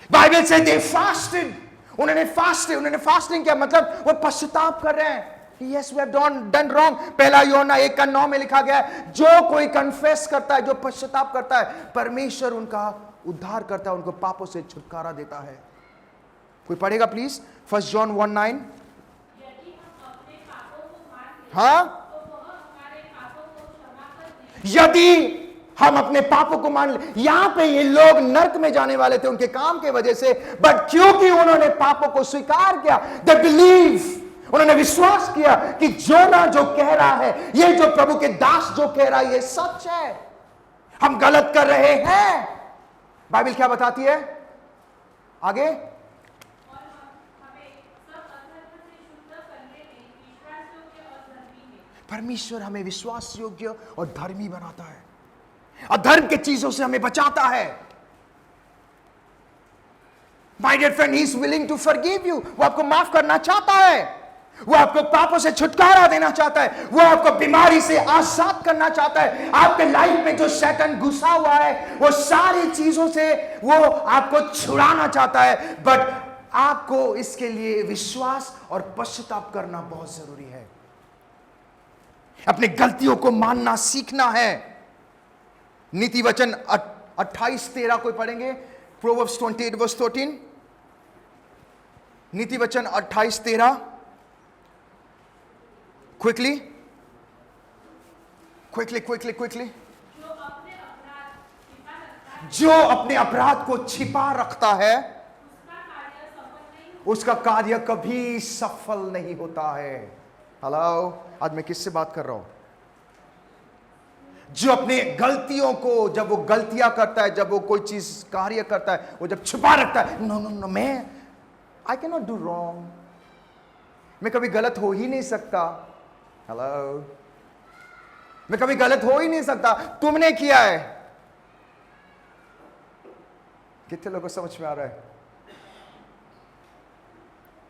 बाइबल से they fasted। उन्होंने फास्टिंग किया, मतलब वो पश्चाताप कर रहे हैं। Yes, we have done wrong। पहला यूहन्ना 1:9 में लिखा गया है, जो कोई कन्फेस करता है, जो पश्चाताप करता है, परमेश्वर उनका उद्धार करता है, उनको पापों से छुटकारा देता है। कोई पढ़ेगा प्लीज? 1 जॉन 1:9। हाँ, यदि हम अपने पापों को मान ले। यहां पे ये लोग नरक में जाने वाले थे उनके काम के वजह से, बट क्योंकि उन्होंने पापों को स्वीकार किया, दे बिलीव, उन्होंने विश्वास किया कि जोना जो कह रहा है, ये जो प्रभु के दास जो कह रहा है, ये सच है, हम गलत कर रहे हैं। बाइबल क्या बताती है आगे? परमेश्वर हमें विश्वास योग्य और धर्मी बनाता है, अधर्म के चीजों से हमें बचाता है। My dear friend, he is willing to forgive you। वो आपको माफ करना चाहता है, वो आपको पापों से छुटकारा देना चाहता है, वो आपको बीमारी से आजाद करना चाहता है। आपके लाइफ में जो शैतान घुसा हुआ है, वो सारी चीजों से वो आपको छुड़ाना चाहता है, बट आपको इसके लिए विश्वास और पश्चाताप करना बहुत जरूरी है। अपनी गलतियों को मानना सीखना है। नीति वचन 28:13 कोई पढ़ेंगे? प्रोवर्ब्स 28:13। नीति वचन 28:13। Quickly quickly quickly quickly. जो अपने अपराध को छिपा रखता है उसका कार्य कभी सफल नहीं होता है। हेलो, आज मैं किससे बात कर रहा हूं? जो अपने गलतियों को, जब वो गलतियां करता है, जब वो कोई चीज कार्य करता है, वो जब छिपा रखता है, नो नो नो, मैं I can not do wrong, मैं कभी गलत हो ही नहीं सकता। हेलो, मैं कभी गलत हो ही नहीं सकता, तुमने किया है। कितने लोगों को समझ में आ रहा है?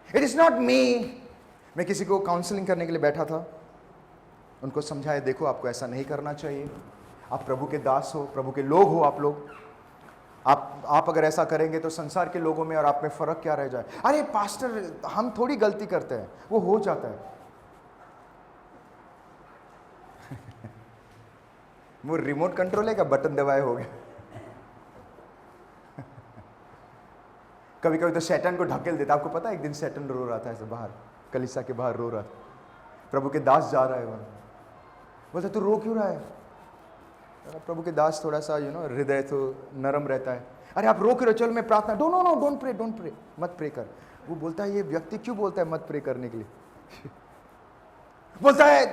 It is not me. मैं किसी को काउंसलिंग करने के लिए बैठा था, उनको समझाया, देखो आपको ऐसा नहीं करना चाहिए, आप प्रभु के दास हो, प्रभु के लोग हो आप लोग, आप अगर ऐसा करेंगे तो संसार के लोगों में और आप में फर्क क्या रह जाए? अरे पास्टर, हम थोड़ी गलती करते हैं, वो हो जाता है। वो रिमोट कंट्रोल है क्या? बटन दबाए हो गया। कभी कभी तो शैतान को ढकेल देता। आपको पता है, एक दिन शैतान रो रहा था ऐसे बाहर, कलीसिया के बाहर रो रहा था, प्रभु के दास जा रहा है वहां, बोलता तू रो क्यों रहा है? प्रभु के दास थोड़ा सा हृदय तो नरम रहता है। अरे आप रो क्यों रहे? चलो मैं प्रार्थना। No no no, don't pray, मत प्रे कर। वो बोलता है, ये व्यक्ति क्यों बोलता है मत प्रे करने के लिए? बोलता है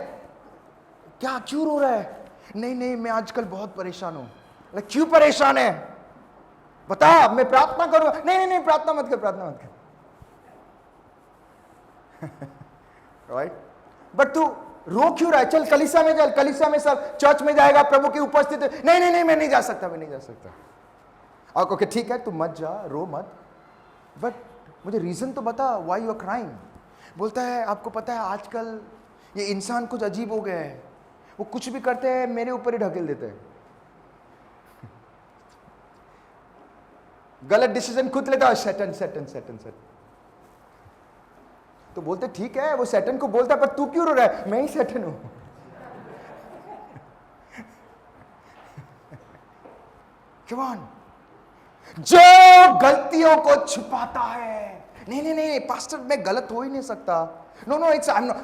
क्या, क्यों रो रहा है? नहीं, मैं आजकल बहुत परेशान हूं। क्यों परेशान है? बता, मैं प्रार्थना करूंगा। नहीं, प्रार्थना मत कर। राइट? बट तू रो क्यों रहा है? चल कलीसिया में चल, कलीसिया में सब चर्च में जाएगा, प्रभु की उपस्थिति। नहीं, मैं नहीं जा सकता। और ओके ठीक है, तू मत जा, रो मत, बट मुझे रीजन तो बता, व्हाई यू आर क्राइंग। बोलता है आपको पता है आजकल ये इंसान कुछ अजीब हो गया है, वो कुछ भी करते हैं मेरे ऊपर ही ढकेल देते हैं, गलत डिसीजन खुद लेता है। सैटन। तो बोलते ठीक है, वो सैटन को बोलता है, पर तू क्यों रो रहा है? मैं ही सैटन हूं। Come on. जो गलतियों को छुपाता है, नहीं पास्टर मैं गलत हो ही नहीं सकता। No it's I am not.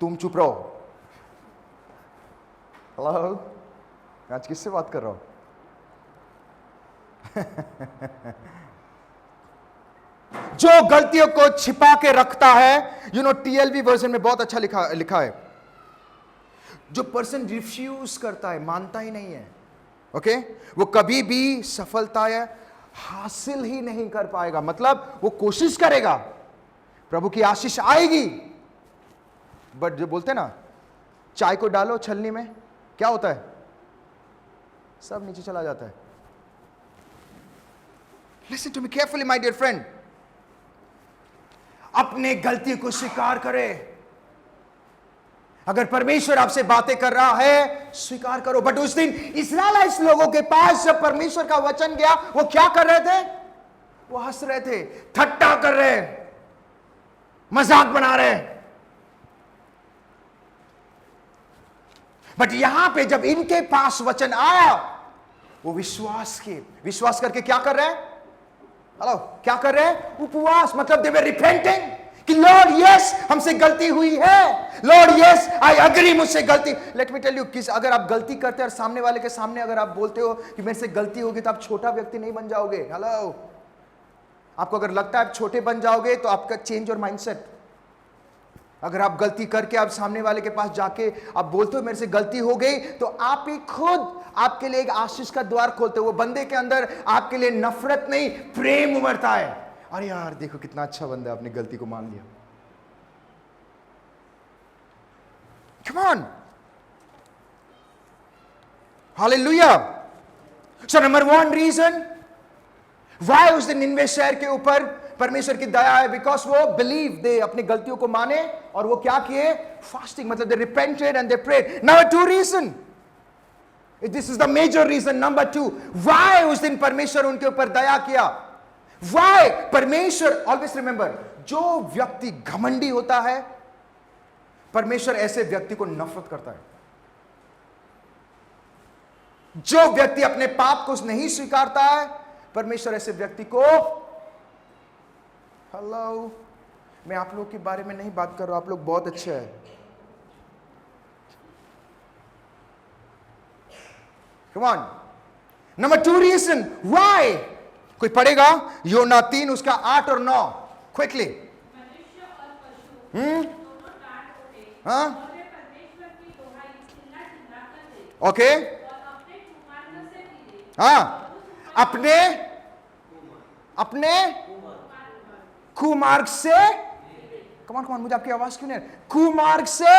तुम चुप रहो। हेलो, आज किससे बात कर रहा हूं? जो गलतियों को छिपा के रखता है, TLV वर्जन में बहुत अच्छा लिखा है, जो पर्सन रिफ्यूज करता है, मानता ही नहीं है, ओके, वो कभी भी सफलता हासिल ही नहीं कर पाएगा। मतलब वो कोशिश करेगा, प्रभु की आशीष आएगी, बट जो बोलते ना, चाय को डालो छलनी में, क्या होता है? सब नीचे चला जाता है। Listen to me carefully, my dear friend. अपने गलती को स्वीकार करें। अगर परमेश्वर आपसे बातें कर रहा है, स्वीकार करो। बट उस दिन इस्राएलिस लोगों के पास जब परमेश्वर का वचन गया, वो क्या कर रहे थे? वो हंस रहे थे, ठट्टा कर रहे, मजाक बना रहे। बट यहां पे जब इनके पास वचन आया, वो विश्वास करके क्या कर रहे हैं? हेलो, क्या कर रहे हैं? उपवास। मतलब दे वर रिपेंटिंग कि लॉर्ड यस, हमसे गलती हुई है, लॉर्ड यस आई एग्री, मुझसे गलती। लेट मी टेल यू, अगर आप गलती करते हैं और सामने वाले के सामने अगर आप बोलते हो कि मेरे से गलती होगी, तो आप छोटा व्यक्ति नहीं बन जाओगे। हेलो, आपको अगर लगता है आप छोटे बन जाओगे, तो आपका चेंज योर माइंडसेट। अगर आप गलती करके आप सामने वाले के पास जाके आप बोलते हो मेरे से गलती हो गई, तो आप ही खुद आपके लिए एक आशीष का द्वार खोलते हो। वो बंदे के अंदर आपके लिए नफरत नहीं, प्रेम उमड़ता है। अरे यार देखो कितना अच्छा बंदा है, अपनी गलती को मान लिया। Come on. Hallelujah. So number one reason why उस दिन निनवे शहर के ऊपर परमेश्वर की दया है, बिकॉज वो बिलीव, दे अपनी गलतियों को माने और वो क्या किए? फास्टिंग। मतलब they repented and they prayed. Number two reason, this is the major reason, number two, why उस दिन परमेश्वर उनके ऊपर दया किया। व्हाई परमेश्वर, ऑलवेज रिमेंबर, जो व्यक्ति घमंडी होता है, परमेश्वर ऐसे व्यक्ति को नफरत करता है। जो व्यक्ति अपने पाप को नहीं स्वीकारता है, परमेश्वर ऐसे व्यक्ति को, हेलो, मैं आप लोग के बारे में नहीं बात कर रहा, आप लोग बहुत अच्छे हैं। Come on. Number 2 reason why, कोई पढ़ेगा योना 3 उसका 8 और 9 क्विकली। मनुष्य और पशु दोनों डांट उठे हाँ, और वे परमेश्वर की दोहाई चिल्ला कर दे ओके, और अपने कुमार्ग से फिरे। हाँ, अपने कुमार्ग से, कमान मुझे आपकी आवाज क्यों नहीं, कुमार्ग से,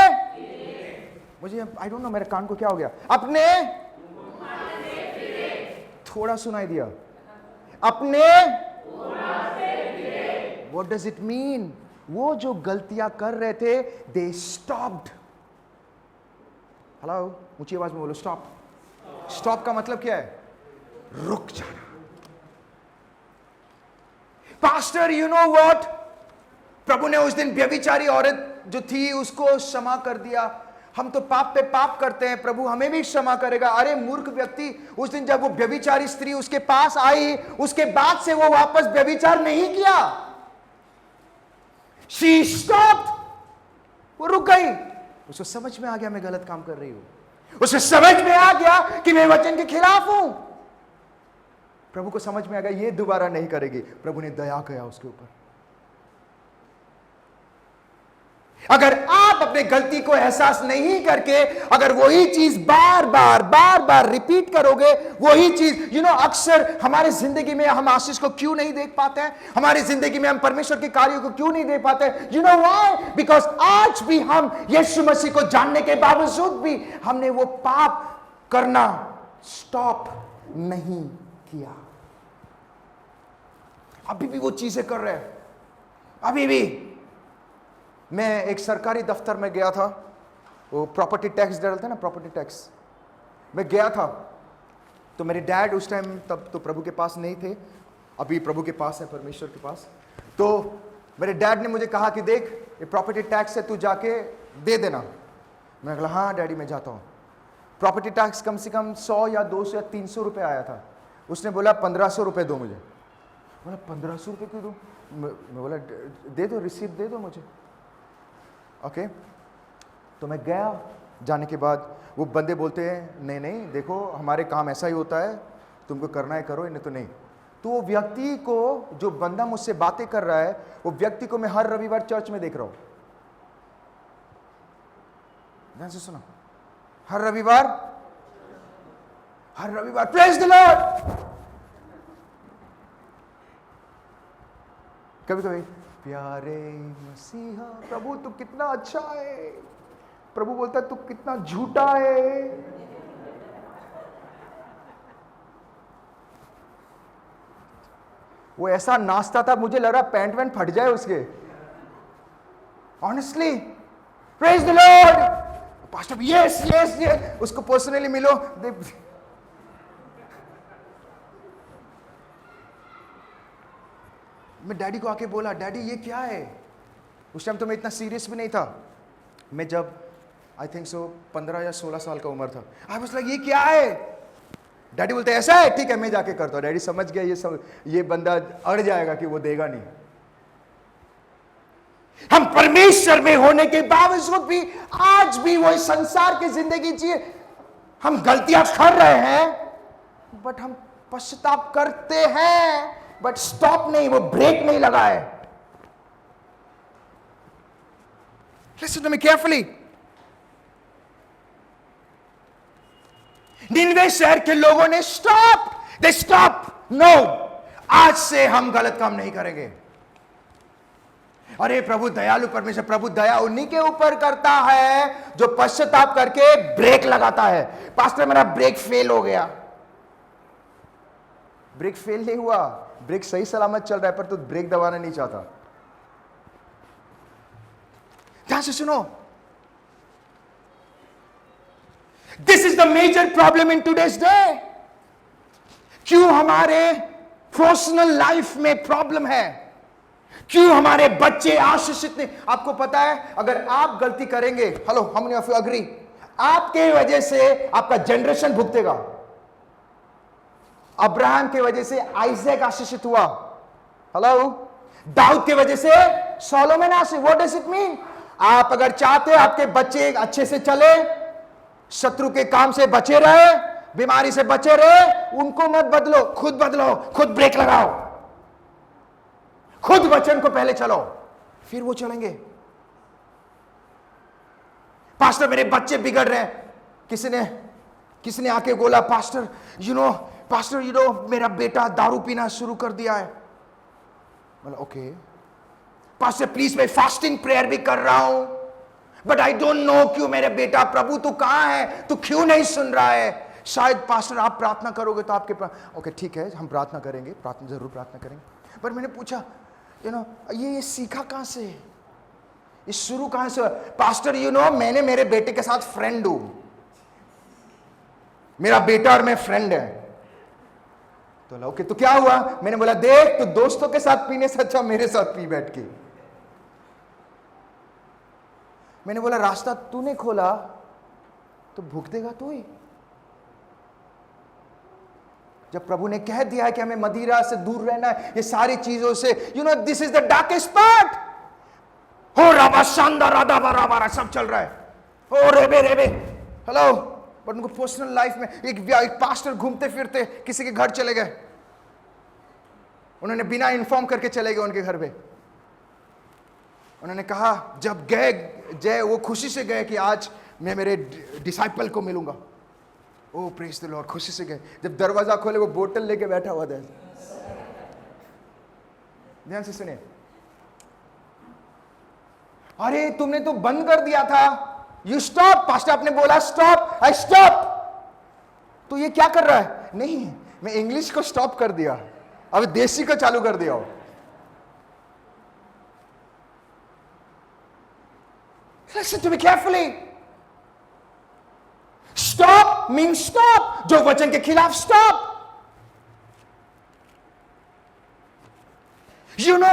मुझे आई डोंट नो मेरे कान को क्या हो गया, अपने, थोड़ा सुनाई दिया, अपने, व्हाट डज इट मीन? वो जो गलतियां कर रहे थे, दे स्टॉप्ड। हेलो, ऊंची आवाज में बोलो, स्टॉप। स्टॉप का मतलब क्या है? रुक जाना। पास्टर, यू नो व्हाट, प्रभु ने उस दिन व्यभिचारी औरत जो थी उसको क्षमा कर दिया। हम तो पाप पे पाप करते हैं, प्रभु हमें भी क्षमा करेगा। अरे मूर्ख व्यक्ति, उस दिन जब वो व्यभिचारी स्त्री उसके पास आई, उसके बाद से वो वापस व्यभिचार नहीं किया। शी स्टॉप्ड, वो रुक गई। उसको समझ में आ गया मैं गलत काम कर रही हूं। उसे समझ में आ गया कि मैं वचन के खिलाफ हूं। प्रभु को समझ में आ गया ये दोबारा नहीं करेगी। प्रभु ने दया किया उसके ऊपर। अगर आप अपने गलती को एहसास नहीं करके अगर वही चीज बार बार रिपीट करोगे, वही चीज अक्सर हमारे जिंदगी में हम आशीष को क्यों नहीं देख पाते हैं, हमारी जिंदगी में हम परमेश्वर के कार्यों को क्यों नहीं देख पाते हैं? You know why? बिकॉज आज भी हम यीशु मसीह को जानने के बावजूद भी हमने वो पाप करना स्टॉप नहीं किया। अभी भी वो चीजें कर रहे हैं। अभी भी मैं एक सरकारी दफ्तर में गया था, वो प्रॉपर्टी टैक्स डालते हैं ना, प्रॉपर्टी टैक्स। मैं गया था तो मेरे डैड उस टाइम तब तो प्रभु के पास नहीं थे, अभी प्रभु के पास है, परमेश्वर के पास। तो मेरे डैड ने मुझे कहा कि देख ये प्रॉपर्टी टैक्स है, तू जाके दे देना। मैं कहा हाँ डैडी मैं जाता हूँ। प्रॉपर्टी टैक्स कम से कम 100 या 200 या 300 रुपये आया था। उसने बोला 1500 रुपये दो मुझे। बोला 1500 रुपये क्यों दूँ? मैं बोला दे दो, रिसीप्ट दे दो मुझे। ओके तो मैं गया, जाने के बाद वो बंदे बोलते हैं नहीं नहीं देखो हमारे काम ऐसा ही होता है, तुमको करना है करो, नहीं तो नहीं। तो वो व्यक्ति को, जो बंदा मुझसे बातें कर रहा है, वो व्यक्ति को मैं हर रविवार चर्च में देख रहा हूं। ध्यान से सुनो, हर रविवार प्रेज द लॉर्ड। कभी कभी प्यारे मसीहा प्रभु तू कितना अच्छा है, प्रभु बोलता है तू कितना झूठा है। वो ऐसा नाचता था मुझे लग रहा पैंट वैंट फट जाए उसके। Honestly praise the Lord pastor, yes yes yes. उसको पर्सनली मिलो, मैं डैडी को आके बोला डैडी ये क्या है। उस टाइम तो मैं इतना सीरियस भी नहीं था। मैं जब आई थिंक सो 15 या 16 साल का उम्र था। आई वाज लाइक ये क्या है। डैडी बोलते ऐसा है, ठीक है मैं जाके करता हूं। डैडी समझ गया ये बंदा अड़ जाएगा कि वो देगा नहीं। हम परमेश्वर में होने के बावजूद भी आज भी वही संसार की जिंदगी जिए। हम गलतियां कर रहे हैं बट हम पश्चाताप करते हैं, बट स्टॉप नहीं, वो ब्रेक नहीं लगा है। Listen to me carefully. निन्वे शहर के लोगों ने दे स्टॉप, नो, आज से हम गलत काम नहीं करेंगे। अरे प्रभु दयालु परमेश्वर, प्रभु दया उन्हीं के ऊपर करता है जो पश्चाताप करके ब्रेक लगाता है। पास्टर मेरा ब्रेक फेल हो गया। ब्रेक फेल नहीं हुआ, ब्रेक सही सलामत चल रहा है, पर तू ब्रेक दबाना नहीं चाहता। ध्यान से सुनो, this is the major problem in today's day. क्यों हमारे पर्सनल लाइफ में प्रॉब्लम है? क्यों हमारे बच्चे आशीषित नहीं? आपको पता है, अगर आप गलती करेंगे, hello, how many of you agree, आपके वजह से आपका जनरेशन भुगतेगा। अब्राहम के वजह से आइजैक आशीषित हुआ, हेलो, दाऊद के वजह से Solomon Ashish. What does it mean? आप अगर चाहते हैं आपके बच्चे अच्छे से चले, शत्रु के काम से बचे रहे, बीमारी से बचे रहे, उनको मत बदलो, खुद बदलो, खुद ब्रेक लगाओ, खुद वचन को पहले चलो, फिर वो चलेंगे। पास्टर मेरे बच्चे बिगड़ रहे हैं, किसी ने आके बोला, पास्टर यू नो मेरा बेटा दारू पीना शुरू कर दिया है। बोला ओके पास्टर प्लीज, मैं फास्टिंग प्रेयर भी कर रहा हूं, बट आई डोंट नो क्यों मेरे बेटा, प्रभु तू कहां है, तू क्यों नहीं सुन रहा है? शायद पास्टर आप प्रार्थना करोगे तो आपके ओके ठीक है, हम प्रार्थना करेंगे, जरूर प्रार्थना करेंगे। पर मैंने पूछा ये सीखा कहां से, ये शुरू कहां से? पास्टर मैंने मेरे बेटे के साथ फ्रेंड हूं, मेरा बेटा और मैं फ्रेंड है। तो ओके तो क्या हुआ? मैंने बोला देख, तो दोस्तों के साथ पीने से अच्छा मेरे साथ पी बैठ के। मैंने बोला रास्ता तूने खोला तो भुगतेगा तू ही। जब प्रभु ने कह दिया है कि हमें मदिरा से दूर रहना है, ये सारी चीजों से, this is the darkest part. हो राबा शानदार राधा बारा सब चल रहा है, हो रेबे हेलो। बट उनको पर्सनल लाइफ में एक पास्टर घूमते फिरते किसी के घर चले गए, उन्होंने बिना इन्फॉर्म करके चले गए उनके घर पे। उन्होंने कहा जब गए वो खुशी से गए कि आज मैं मेरे डिसाइपल को मिलूंगा। ओ प्रेज द लॉर्ड, खुशी से गए। जब दरवाजा खोले वो बोतल लेके बैठा हुआ था। ध्यान से सुनिए, अरे तुमने तो बंद कर दिया था, यू स्टॉप। पास्टर आपने बोला स्टॉप, आई स्टॉप। तो ये क्या कर रहा है? नहीं, मैं इंग्लिश को स्टॉप कर दिया, अब देसी को चालू कर दिया। Listen to me carefully. Stop means stop. जो वचन के खिलाफ stop.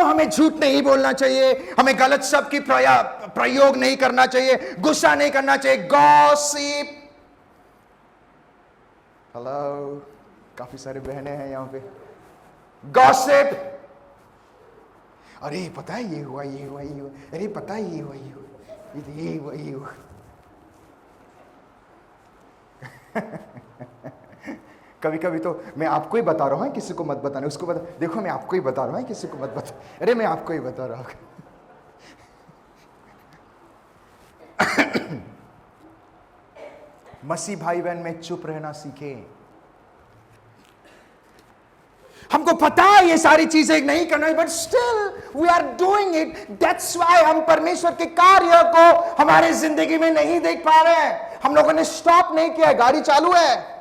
हमें झूठ नहीं बोलना चाहिए, हमें गलत शब्द की प्रयोग नहीं करना चाहिए, गुस्सा नहीं करना चाहिए। गॉसिप, हेलो, काफी सारे बहनें हैं यहां पे। गॉसिप, अरे पता है ये हुआ, अरे पता है ये हुआ, ये हुआ। कभी कभी तो मैं आपको ही बता रहा हूं, किसी को मत बताना, उसको बता, देखो मैं आपको ही बता रहा हूं, किसी को मत बता। अरे मैं आपको ही बता रहा हूं। मसीह भाई बहन में चुप रहना सीखे। हमको पता है ये सारी चीजें नहीं करना है, but still we are doing it. That's why हम परमेश्वर के कार्य को हमारे जिंदगी में नहीं देख पा रहे हैं। हम लोगों ने स्टॉप नहीं किया, गाड़ी चालू है।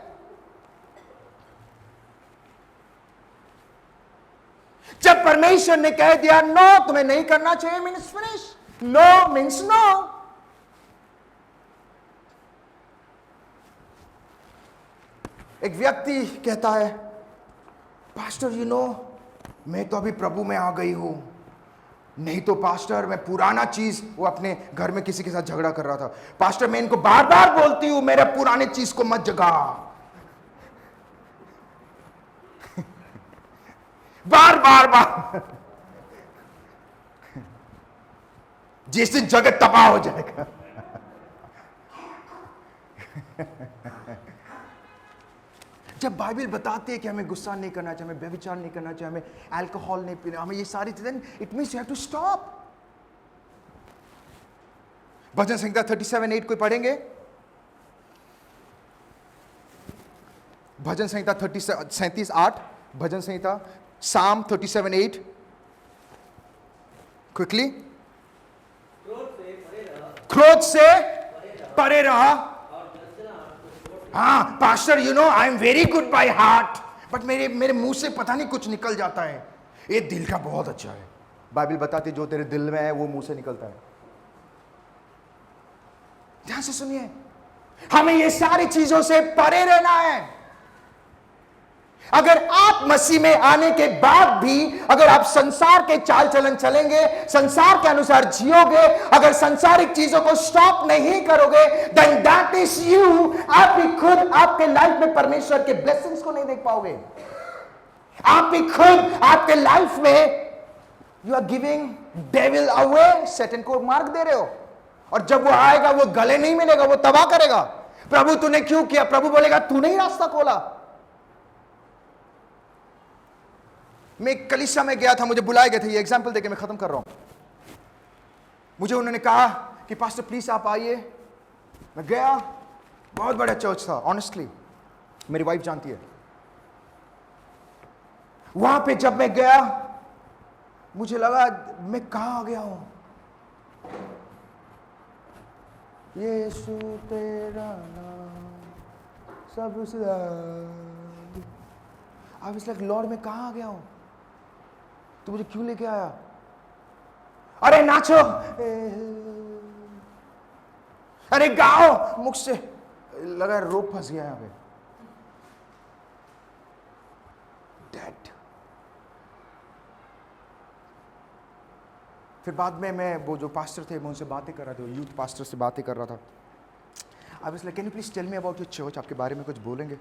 जब परमेश्वर ने कह दिया नो, तुम्हें नहीं करना चाहिए, means finish. No means no. एक व्यक्ति कहता है पास्टर मैं तो अभी प्रभु में आ गई हूं, नहीं तो पास्टर मैं पुराना चीज, वो अपने घर में किसी के साथ झगड़ा कर रहा था। पास्टर मैं इनको बार बार बोलती हूं मेरे पुराने चीज को मत जगा, बार जिस दिन जगत तबाह हो जाएगा। जब बाइबल बताती है कि हमें गुस्सा नहीं करना चाहिए, हमें व्यभिचार नहीं करना चाहिए, हमें अल्कोहल नहीं पीना, हमें ये सारी चीजें, it means you have to stop. भजन संहिता 37:8 कोई पढ़ेंगे? भजन संहिता 37:8, भजन संहिता, Psalm 37:8, क्विकली। क्रोध से परे रहा। हाँ pastor I am very good by heart, but मेरे मुंह से पता नहीं कुछ निकल जाता है। ये दिल का बहुत अच्छा है। बाइबल बताती जो तेरे दिल में है वो मुंह से निकलता है। ध्यान से सुनिए, हमें ये सारी चीजों से परे रहना है। अगर आप मसीह में आने के बाद भी अगर आप संसार के चाल चलन चलेंगे, संसार के अनुसार जियोगे, अगर संसारिक चीजों को स्टॉप नहीं करोगे, देन दैट इज यू। आप भी खुद आपके लाइफ में परमेश्वर के ब्लेसिंग्स को नहीं देख पाओगे। आप भी खुद आपके लाइफ में you are giving devil away, शैतान को मार्ग दे रहे हो। और जब वो आएगा वो गले नहीं मिलेगा, वो तबाह करेगा। प्रभु तूने क्यों किया? प्रभु बोलेगा तूने ही रास्ता खोला। मैं एक कलीसिया में गया था, मुझे बुलाए गए थे, ये एग्जांपल देके मैं खत्म कर रहा हूं। मुझे उन्होंने कहा कि पास्टर प्लीज आप आइए। मैं गया, बहुत बड़ा चर्च था, ऑनेस्टली मेरी वाइफ जानती है। वहां पे जब मैं गया मुझे लगा मैं कहां आ गया हूं। यीशु तेरा नाम सबसे आई वाज लाइक लॉर्ड मैं कहां आ गया हूं? तू मुझे क्यों लेके आया? अरे नाचो, अरे गाओ, मुझसे लगा रोप फंस गया यहां पे। डेड। फिर बाद में मैं वो जो पास्टर थे मैं उनसे बातें कर रहा था, यूथ पास्टर से बातें कर रहा था। I was like can you please tell me about your church, आपके बारे में कुछ बोलेंगे?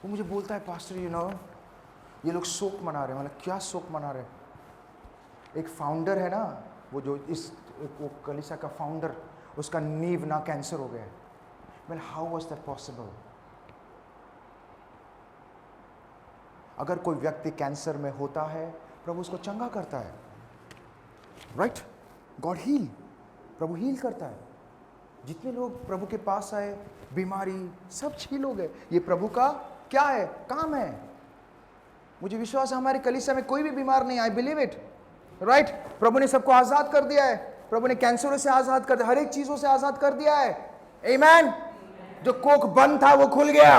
वो मुझे बोलता है पास्टर यू नो ये लोग शोक मना रहे हैं। मतलब क्या शोक मना रहे हैं? एक फाउंडर है ना, वो जो इस वो कलीसिया का फाउंडर, उसका नींव ना कैंसर हो गया है। Well how was that possible? अगर कोई व्यक्ति कैंसर में होता है प्रभु उसको चंगा करता है, राइट? गॉड हील, प्रभु हील करता है। जितने लोग प्रभु के पास आए बीमारी सब ठीक हो गए। ये प्रभु का क्या है? काम है। मुझे विश्वास है हमारी कलीसिया में कोई भी बीमार नहीं, आई बिलीव इट, राइट? प्रभु ने सबको आजाद कर दिया है। प्रभु ने कैंसरों से आजाद कर दिया, हर एक चीजों से आजाद कर दिया है। आमीन। जो कोक बंद था वो खुल गया,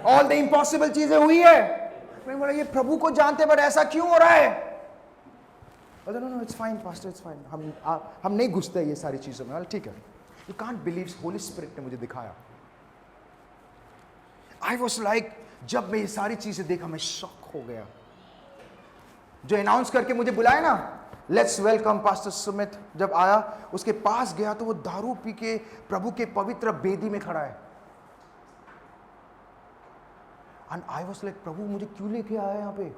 ऑल द इम्पॉसिबल चीजें हुई है। मैंने बोला ये प्रभु को जानते पर ऐसा क्यों हो रहा है? No it's fine pastor, it's fine. हम नहीं घुसते ये सारी चीजों में। ठीक है, you can't believe, holy spirit ने मुझे दिखाया। आई वॉज लाइक जब मैं ये सारी चीजें देखा मैं शॉक हो गया। जो अनाउंस करके मुझे बुलाया ना, लेट्स वेलकम पास्टर सुमित, जब आया उसके पास गया तो वो दारू पी के प्रभु के पवित्र बेदी में खड़ा है। एंड आई वॉज लाइक प्रभु मुझे क्यों लेके आया यहां पे?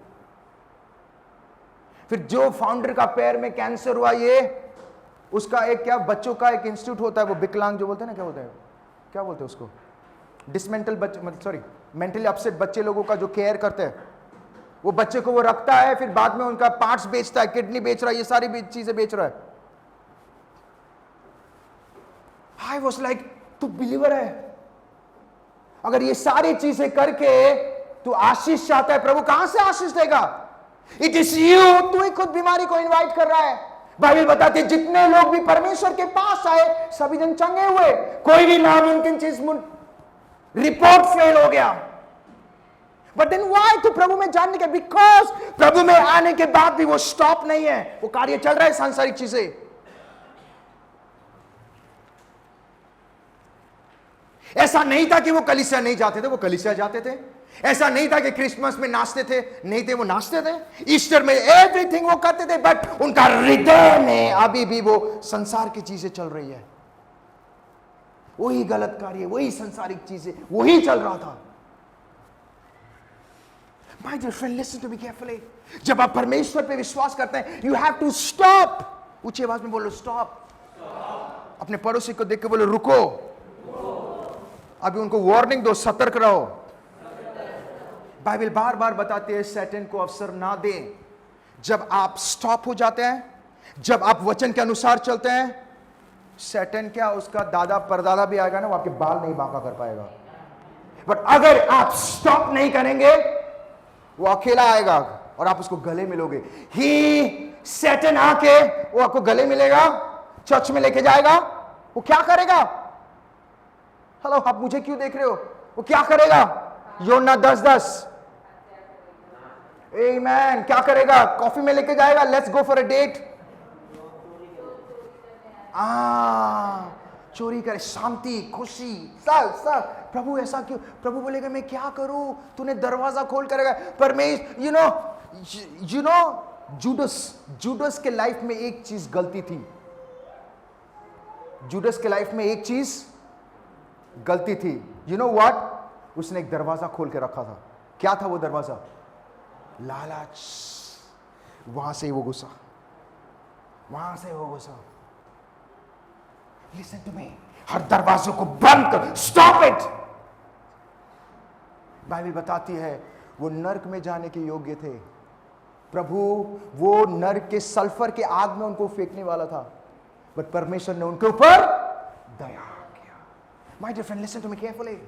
फिर जो फाउंडर का पैर में कैंसर हुआ, ये उसका एक क्या बच्चों का एक इंस्टीट्यूट होता है, वो विकलांग जो बोलते हैं ना, क्या बोलते हैं, क्या बोलते हैं उसको, डिसमेंटल बच्चे, मतलब सॉरी मेंटली अपसेट बच्चे लोगों का जो केयर करते हैं, वो बच्चे को वो रखता है, फिर बाद में उनका पार्ट्स बेचता है, किडनी बेच रहा है, ये सारी चीजें बेच रहा है। आई वॉज लाइक तू बिलीवर है? अगर ये सारी चीजें करके तू आशीष चाहता है, प्रभु कहां से आशीष देगा? It is you. तू ही खुद बीमारी को इनवाइट कर रहा है। बाइबल बताती है जितने लोग भी परमेश्वर के पास आए सभी जन चंगे हुए। कोई भी नामुमकिन चीज, रिपोर्ट फेल हो गया। But then why? तो प्रभु में जानने के, बिकॉज प्रभु में आने के बाद भी वो स्टॉप नहीं है, वो कार्य चल रहा है सांसारिक चीजें। ऐसा नहीं था कि वो कलीसिया नहीं जाते थे, वो कलीसिया जाते थे। ऐसा नहीं था कि क्रिसमस में नाचते थे, नहीं थे, वो नाचते थे। ईस्टर में एवरीथिंग वो करते थे, बट उनका हृदय में अभी भी वो संसार की चीजें चल रही है, वही गलत कार्य, वही संसारिक चीजें, वही चल रहा था। My dear friend, listen to me carefully. जब आप परमेश्वर पे विश्वास करते हैं, you have to stop. ऊंची आवाज में बोलो stop. अपने पड़ोसी को देख के बोलो रुको। अभी उनको वार्निंग दो, सतर्क रहो। बाइबल बार बार बताती है शैतान को अवसर ना दें। जब आप स्टॉप हो जाते हैं, जब आप वचन के अनुसार चलते हैं, शैतान क्या, उसका दादा परदादा भी आएगा ना, वो आपके बाल नहीं बांका कर पाएगा। बट अगर आप स्टॉप नहीं करेंगे, वो अकेला आएगा और आप उसको गले मिलोगे। ही शैतान आके वो आपको गले मिलेगा, चर्च में लेके जाएगा। वो क्या करेगा? हेलो, आप मुझे क्यों देख रहे हो? वो क्या करेगा? योना 10:10। आमेन। क्या करेगा? कॉफी में लेके जाएगा, let's go for a date. चोरी करे, शांति, खुशी, सब सब। प्रभु ऐसा क्यों? प्रभु बोलेगा मैं क्या करूं, तूने दरवाजा खोल करेगा। परमेश्वर यू नो जूडस के लाइफ में एक चीज गलती थी। जूडस के लाइफ में एक चीज गलती थी। You know what? उसने एक दरवाजा खोल के रखा था। क्या था वो दरवाजा? लालच। वहां से वो गुस्सा, वहां से वो गुस्सा। लिसन टू मी, हर दरवाजों को बंद कर, स्टॉप इट। बाइबल बताती है वो नरक में जाने के योग्य थे। प्रभु वो नरक के सल्फर के आग में उनको फेंकने वाला था, बट परमेश्वर ने उनके ऊपर दया किया। My dear friend, listen to me carefully.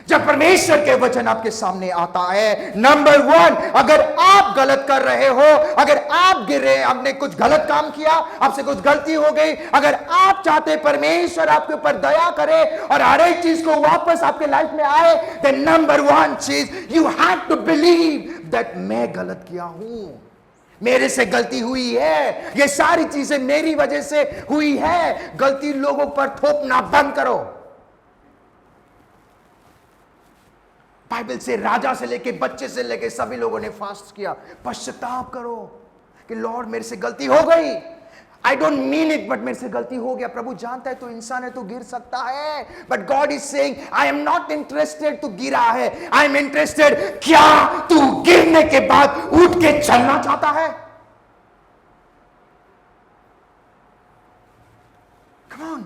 जब परमेश्वर के वचन आपके सामने आता है, नंबर 1, अगर आप गलत कर रहे हो, अगर आप गिर रहे, आपने कुछ गलत काम किया, आपसे कुछ गलती हो गई, अगर आप चाहते परमेश्वर आपके ऊपर दया करे और हर एक चीज को वापस आपके लाइफ में आए, देन नंबर 1 चीज, you have to believe that मैं गलत किया हूं, मेरे से गलती हुई है, ये सारी चीजें मेरी वजह से हुई है। गलती लोगों पर थोपना बंद करो। बाइबल से राजा से लेके बच्चे से लेके सभी लोगों ने फास्ट किया। पश्चाताप करो कि लॉर्ड मेरे से गलती हो गई, I don't mean it, but मेरे से गलती हो गया। प्रभु जानता है तू इंसान है, तू गिर सकता है, but God is saying I am not interested तू गिरा है, आई एम इंटरेस्टेड क्या तू गिरने के बाद उठ के चलना चाहता है। कम on.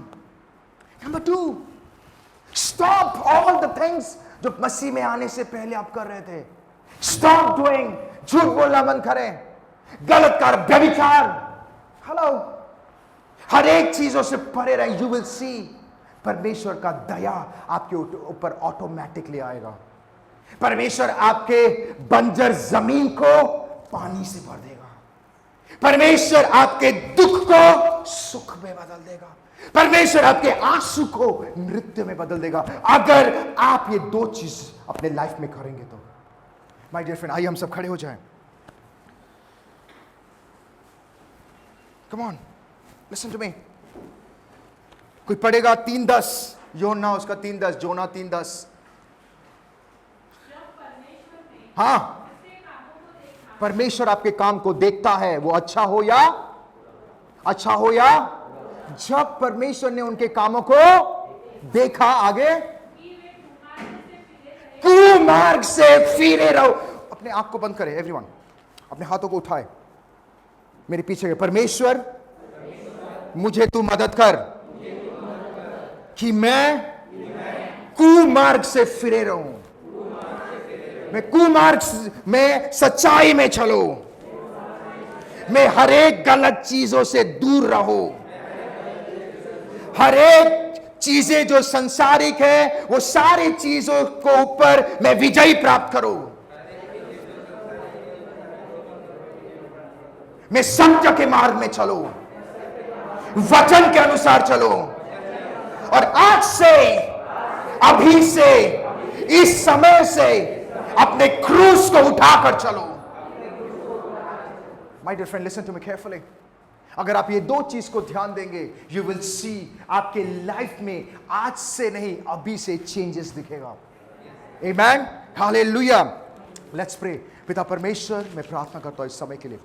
Number 2, stop all the things जो मसीह में आने से पहले आप कर रहे थे। स्टॉप डूइंग, झूठ बोलना बंद करें, गलत कर, व्यभिचार, हेलो, हर एक चीजों से परे रहे। यू विल सी परमेश्वर का दया आपके ऊपर ऑटोमेटिकली आएगा। परमेश्वर आपके बंजर जमीन को पानी से भर देगा। परमेश्वर आपके दुख को सुख में बदल देगा। परमेश्वर आपके आंसू को नृत्य में बदल देगा, अगर आप ये 2 चीज अपने लाइफ में करेंगे तो। माय डियर फ्रेंड, आइए हम सब खड़े हो जाएं। Come on, listen to me. कोई पढ़ेगा 3:10, योना उसका 3:10, जोना 3:10। हाँ, परमेश्वर आपके काम को देखता है, वो अच्छा हो या जब परमेश्वर ने उनके कामों को देखा, आगे कुमार्ग से फिरे रहो। अपने आंख को बंद करें एवरीवन, अपने हाथों को उठाए, मेरे पीछे। परमेश्वर मुझे तू मदद कर कि मैं कुमार्ग से फिरे रहूं, मैं कुमार्ग में सच्चाई में चलूं, मैं हर एक गलत चीजों से दूर रहूं, हर एक चीजें जो संसारिक है वो सारी चीजों को ऊपर मैं विजय प्राप्त करूं, मैं सत्य के मार्ग में चलूं, वचन के अनुसार चलूं, और आज से, अभी से, इस समय से अपने क्रूस को उठाकर चलो। My dear friend, listen to me carefully. अगर आप ये 2 चीज को ध्यान देंगे, यू विल सी आपके लाइफ में आज से नहीं, अभी से चेंजेस दिखेगा। Amen, hallelujah. Let's pray. पिता परमेश्वर, मैं प्रार्थना करता हूं इस समय के लिए,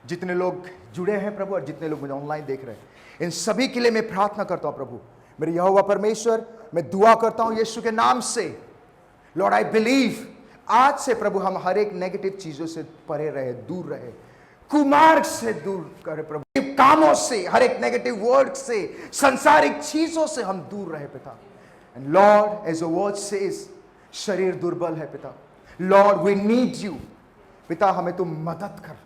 जितने लोग जुड़े हैं प्रभु और जितने लोग मुझे ऑनलाइन देख रहे हैं, इन सभी के लिए मैं प्रार्थना करता हूं प्रभु। मेरे यहोवा परमेश्वर, मैं दुआ करता हूं यीशु के नाम से, लॉर्ड आई बिलीव आज से प्रभु हम हर एक नेगेटिव चीजों से परे रहे, दूर रहे, कुमार्ग से दूर करे प्रभु, कामों से, हर एक नेगेटिव वर्ड से, संसारिक चीजों से हम दूर रहे पिता। And Lord, as a word says, शरीर दुर्बल है पिता, लॉर्ड वी नीड यू पिता, हमें तुम मदद कर,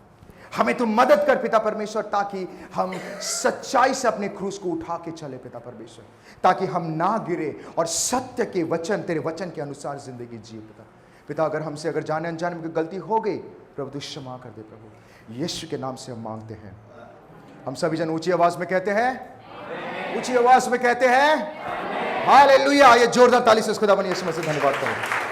हमें तुम मदद कर पिता परमेश्वर, ताकि हम सच्चाई से अपने क्रूस को उठा के चले पिता परमेश्वर, ताकि हम ना गिरे और सत्य के वचन, तेरे वचन के अनुसार जिंदगी जिए पिता। पिता अगर हमसे अगर जाने अनजाने में कोई गलती हो गई प्रभु तू क्षमा कर दे प्रभु, यीशु के नाम से हम मांगते हैं। हम सभी जन ऊंची आवाज में कहते हैं, ऊंची आवाज में कहते हैं हालेलुया। ये जोरदार ताली से खुदा बनी यीशु मसीह धन्यवाद करें।